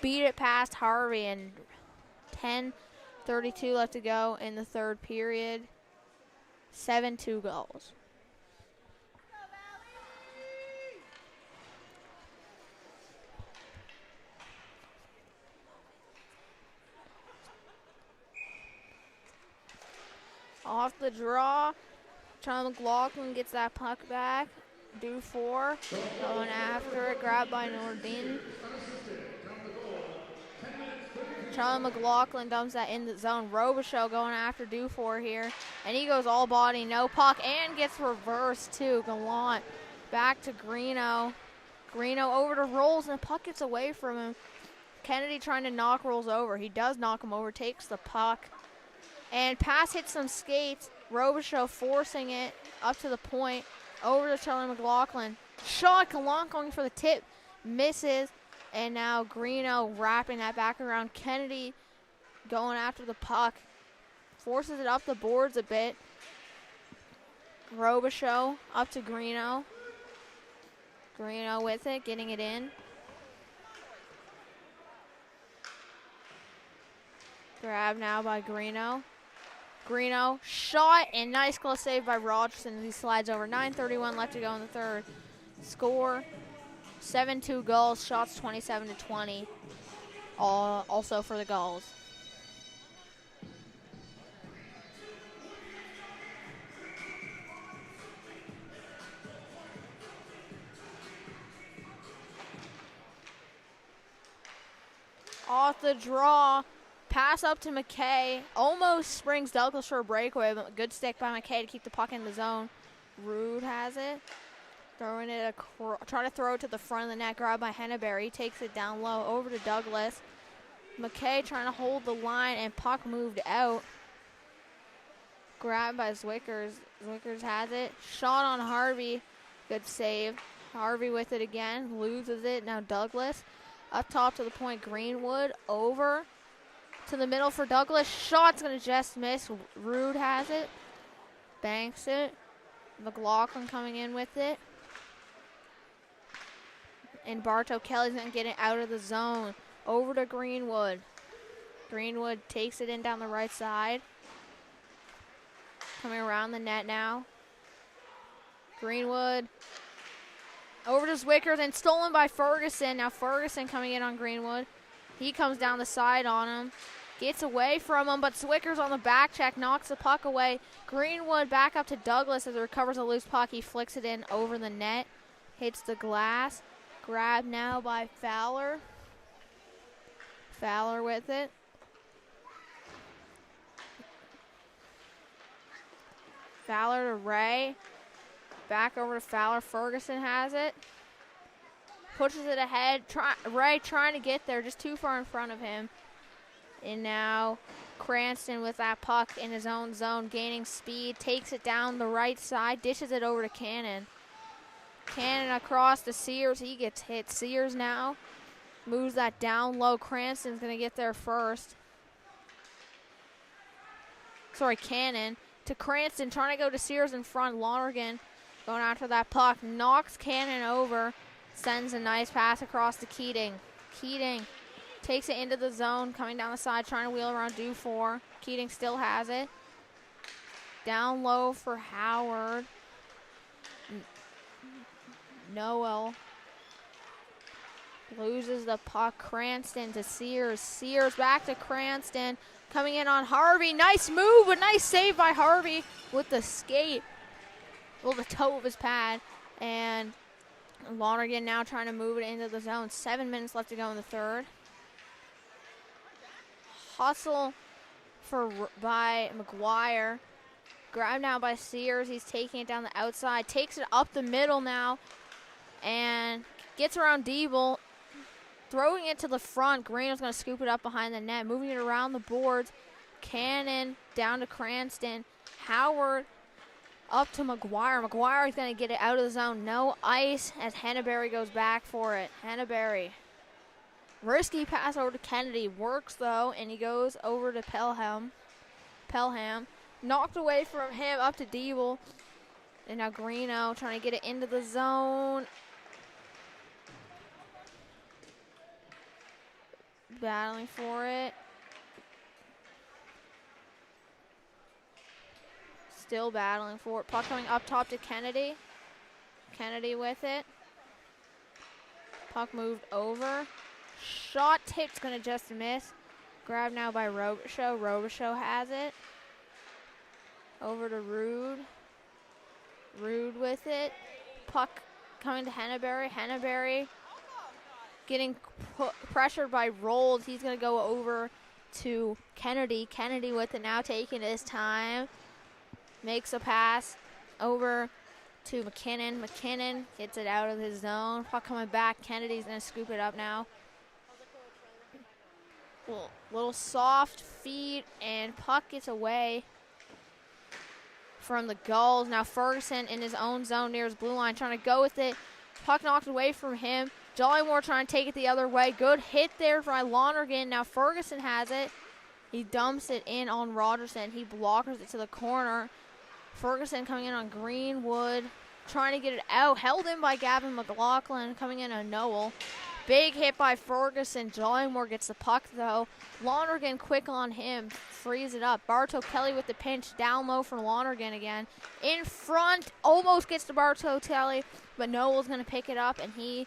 beat it past Harvey. And 10:32 left to go in the 3rd period. 7-2 Gulls. Off the draw, Sean McLaughlin gets that puck back. Dufour going after it, grabbed by Nordine. Charlie McLaughlin dumps that in the zone. Robichaux going after Dufour here. And he goes all body, no puck, and gets reversed too. Gallant back to Greeno. Greeno over to Rolls, and the puck gets away from him. Kennedy trying to knock Rolls over. He does knock him over, takes the puck. And pass hits some skates. Robichaux forcing it up to the point. Over to Charlie McLaughlin. Shot, Gallant going for the tip. Misses. And now Greeno wrapping that back around. Kennedy going after the puck. Forces it up the boards a bit. Robichaux up to Greeno. Greeno with it, getting it in. Grab now by Greeno. Greeno, shot, and nice close save by Rogerson as he slides over. 9:31 left to go in the third. Score, 7-2 Gulls, shots 27-20, also for the Gulls. Off the draw, pass up to McKay. Almost springs Douglas for a breakaway, but good stick by McKay to keep the puck in the zone. Rude has it. Throwing it, trying to throw it to the front of the net. Grabbed by Henneberry. Takes it down low over to Douglas. McKay trying to hold the line, and puck moved out. Grabbed by Zwickers. Zwickers has it. Shot on Harvey. Good save. Harvey with it again. Loses it. Now Douglas. Up top to the point, Greenwood. Over to the middle for Douglas. Shot's going to just miss. Rude has it. Banks it. McLaughlin coming in with it. And Bartow Kelly's going to get it out of the zone. Over to Greenwood. Greenwood takes it in down the right side. Coming around the net now. Greenwood. Over to Zwickers and stolen by Ferguson. Now Ferguson coming in on Greenwood. He comes down the side on him. Gets away from him, but Zwickers on the back check knocks the puck away. Greenwood back up to Douglas as he recovers a loose puck. He flicks it in over the net. Hits the glass. Grabbed now by Fowler. Fowler with it. Fowler to Ray. Back over to Fowler. Ferguson has it. Pushes it ahead. Ray trying to get there, just too far in front of him. And now Cranston with that puck in his own zone, gaining speed. Takes it down the right side. Dishes it over to Cannon. Cannon across to Sears. He gets hit. Sears now moves that down low. Cranston's going to get there first. Sorry, Cannon to Cranston. Trying to go to Sears in front. Lonergan going after that puck. Knocks Cannon over. Sends a nice pass across to Keating. Keating takes it into the zone. Coming down the side. Trying to wheel around Dufour. Keating still has it. Down low for Howard. Noel loses the puck. Cranston to Sears. Sears back to Cranston. Coming in on Harvey. Nice move, but nice save by Harvey with the skate. Well, the toe of his pad. And Lonergan now trying to move it into the zone. 7 minutes left to go in the third. Hustle by McGuire. Grabbed now by Sears. He's taking it down the outside. Takes it up the middle now. And gets around Diebel. Throwing it to the front. Greeno's going to scoop it up behind the net. Moving it around the boards. Cannon down to Cranston. Howard up to McGuire. McGuire is going to get it out of the zone. No ice as Henneberry goes back for it. Henneberry. Risky pass over to Kennedy. Works, though, and he goes over to Pelham. Knocked away from him up to Diebel. And now Greeno trying to get it into the zone. Battling for it. Still battling for it. Puck coming up top to Kennedy. Kennedy with it. Puck moved over. Shot tipped, going to just miss. Grabbed now by Robichaux. Robichaux has it. Over to Rude. Rude with it. Puck coming to Henneberry. Henneberry getting pressured by Rolls. He's going to go over to Kennedy. Kennedy with it now, taking his time. Makes a pass over to McKinnon. McKinnon gets it out of his zone. Puck coming back. Kennedy's going to scoop it up now. Little soft feed, and puck gets away from the Gulls. Now Ferguson in his own zone near his blue line, trying to go with it. Puck knocked away from him. Jollymore trying to take it the other way. Good hit there by Lonergan. Now Ferguson has it. He dumps it in on Rogerson. He blockers it to the corner. Ferguson coming in on Greenwood, trying to get it out. Held in by Gavin McLaughlin, coming in on Noel. Big hit by Ferguson. Jollymore gets the puck, though. Lonergan quick on him. Frees it up. Bartow Kelly with the pinch. Down low for Lonergan again. In front. Almost gets to Bartow Kelly, but Noel's going to pick it up, and he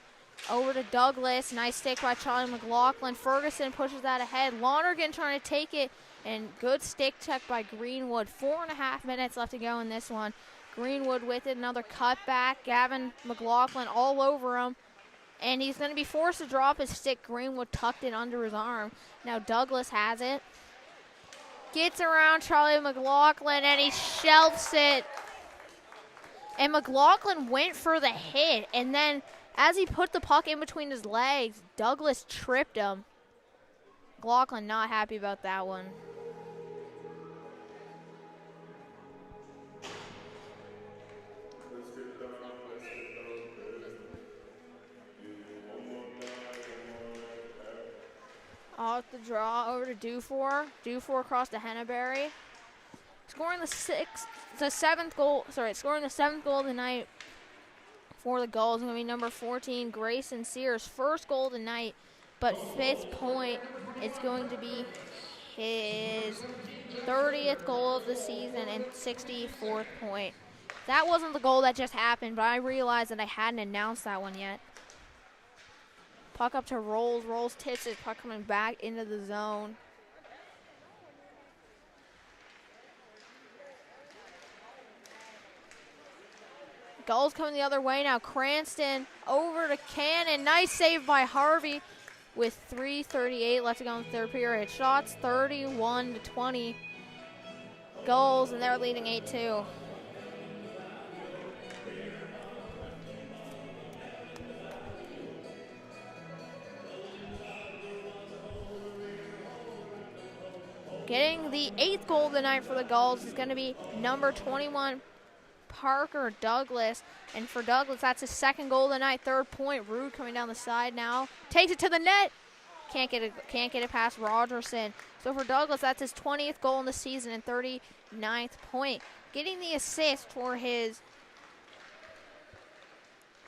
over to Douglas. Nice stick by Charlie McLaughlin. Ferguson pushes that ahead. Lonergan trying to take it, and good stick check by Greenwood. 4.5 minutes left to go in this one. Greenwood with it. Another cutback. Gavin McLaughlin all over him. And he's going to be forced to drop his stick. Greenwood tucked it under his arm. Now Douglas has it. Gets around Charlie McLaughlin, and he shelves it. And McLaughlin went for the hit. And then as he put the puck in between his legs, Douglas tripped him. McLaughlin not happy about that one. Off the draw over to Dufour. Dufour across to Henneberry. Scoring the seventh goal of the night for the Gulls is going to be number 14, Grayson Sears. First goal of the night, but 5th point. It's going to be his 30th goal of the season and 64th point. That wasn't the goal that just happened, but I realized that I hadn't announced that one yet. Puck up to Rolls. Rolls tips it. Puck coming back into the zone. Gulls coming the other way now. Cranston over to Cannon. Nice save by Harvey with 3:38 left to go in the third period. Shots 31-20. Gulls, and they're leading 8-2. Getting the 8th goal of the night for the Gulls is going to be number 21, Parker Douglas. And for Douglas, that's his 2nd goal of the night, 3rd point. Rude coming down the side now. Takes it to the net. Can't get it past Rogerson. So for Douglas, that's his 20th goal in the season and 39th point. Getting the assist for his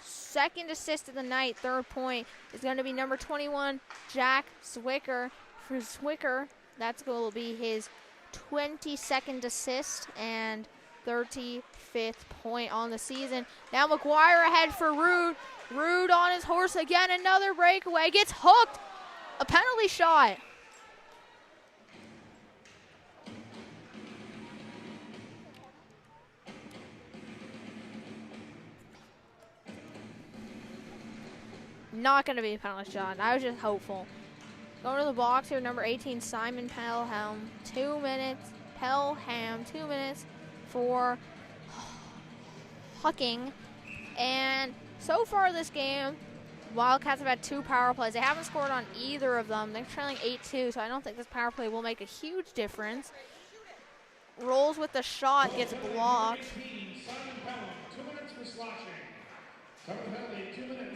2nd assist of the night, 3rd point, is going to be number 21, Jack Zwicker. For Zwicker, that's going to be his 22nd assist and 35th point on the season. Now McGuire ahead for Rude. Rude on his horse again. Another breakaway. Gets hooked. A penalty shot. Not going to be a penalty shot. I was just hopeful. Going to the box here, number 18, Simon Pelham. 2 minutes. Pelham, 2 minutes for Hucking. And so far this game, Wildcats have had 2 power plays. They haven't scored on either of them. They're trailing 8-2, so I don't think this power play will make a huge difference. Rolls with the shot, gets blocked.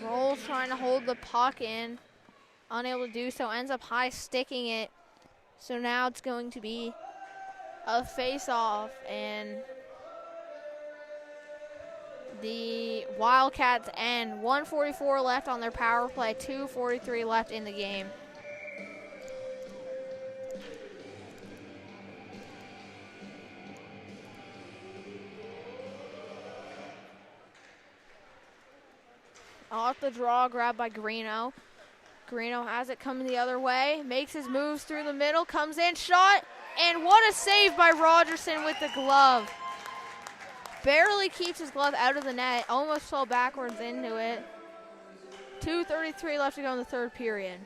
Rolls trying to hold the puck in. Unable to do so, ends up high sticking it. So now it's going to be a face-off, and the Wildcats end. 1:44 left on their power play, 2:43 left in the game. Off the draw, grabbed by Greeno. Greeno has it coming the other way, makes his moves through the middle, comes in, shot, and what a save by Rogerson with the glove. Barely keeps his glove out of the net, almost fell backwards into it. 2:33 left to go in the third period.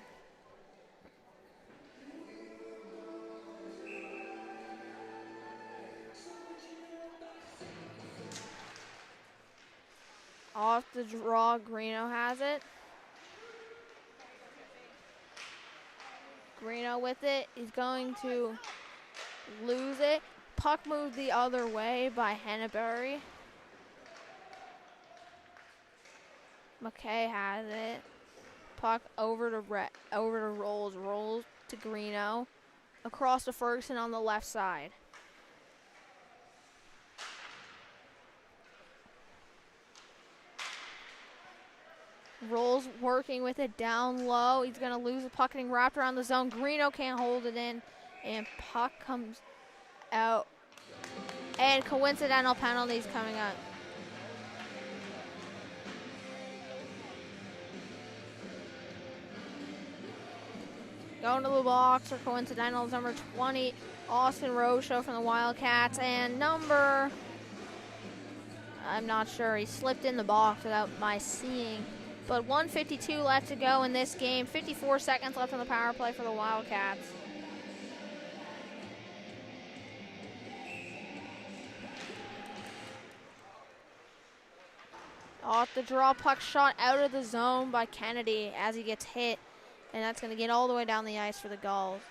Off the draw, Greeno has it. Greeno with it. He's going to lose it. Puck moved the other way by Henneberry. McKay has it. Puck over to Rolls. Rolls to Greeno. Across to Ferguson on the left side. Rolls working with it down low. He's going to lose the puck, getting wrapped around the zone. Greeno can't hold it in, and puck comes out. And coincidental penalties coming up. Going to the box for coincidentals, number 20, Austin Rocho from the Wildcats, and number, I'm not sure, he slipped in the box without my seeing. But 1:52 left to go in this game. 54 seconds left on the power play for the Wildcats. Off the draw, puck shot out of the zone by Kennedy as he gets hit. And that's going to get all the way down the ice for the Gulls.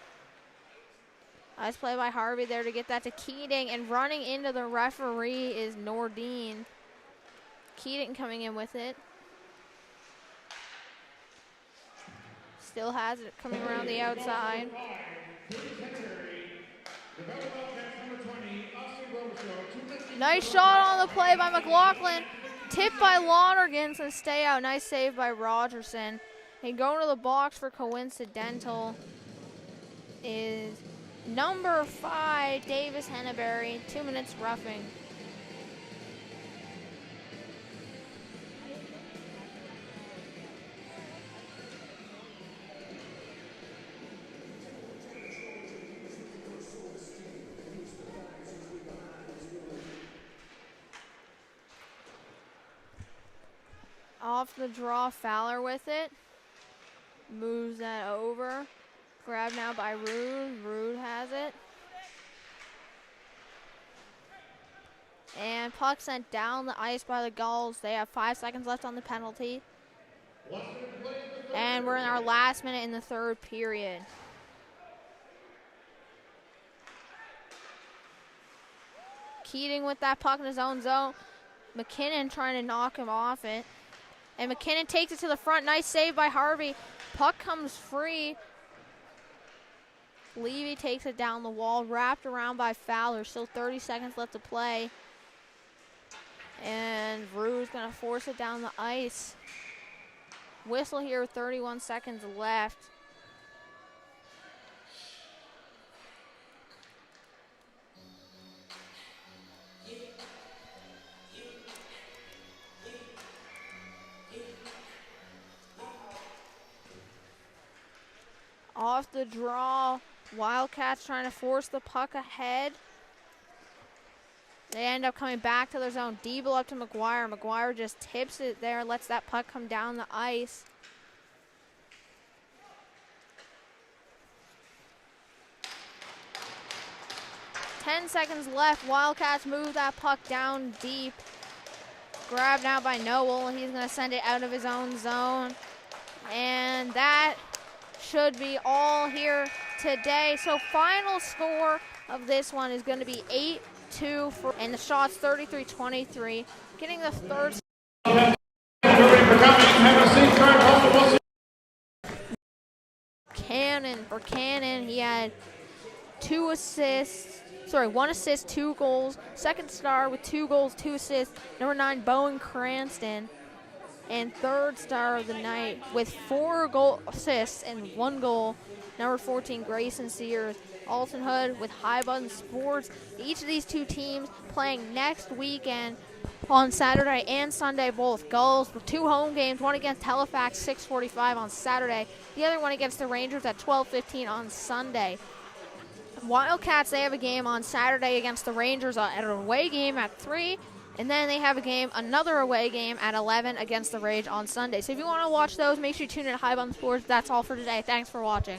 Nice play by Harvey there to get that to Keating. And running into the referee is Nordine. Keating coming in with it. Still has it coming around the outside. Nice shot on the play by McLaughlin. Tipped by Lonergan and stay out. Nice save by Rogerson. And going to the box for coincidental is number 5, Davis Henneberry. 2 minutes roughing. Off the draw, Fowler with it. Moves that over. Grabbed now by Rude. Rude has it. And puck sent down the ice by the Gulls. They have 5 seconds left on the penalty. And we're in our last minute in the third period. Keating with that puck in his own zone. McKinnon trying to knock him off it. And McKinnon takes it to the front. Nice save by Harvey. Puck comes free. Levy takes it down the wall. Wrapped around by Fowler. Still 30 seconds left to play. And Rue's going to force it down the ice. Whistle here with 31 seconds left. Off the draw, Wildcats trying to force the puck ahead. They end up coming back to their zone. Diebel up to McGuire. McGuire just tips it there, lets that puck come down the ice. Ten seconds left. Wildcats move that puck down deep. Grabbed now by Noel. He's going to send it out of his own zone. And that should be all here today. So final score of this one is going to be 8-2 and the shot's 33-23. Getting the third. Cannon, he had 1 assist, 2 goals. Second star with 2 goals, 2 assists. Number 9, Bowen Cranston. And third star of the night with 4 goal assists and 1 goal, number 14, Grayson Sears. Alton Hood with High Button Sports. Each of these 2 teams playing next weekend on Saturday and Sunday, both. Gulls with 2 home games, one against Halifax, 6:45 on Saturday. The other one against the Rangers at 12:15 on Sunday. Wildcats, they have a game on Saturday against the Rangers at an away game at 3. And then they have another away game at 11 against the Rage on Sunday. So if you want to watch those, make sure you tune in to High Button Sports. That's all for today. Thanks for watching.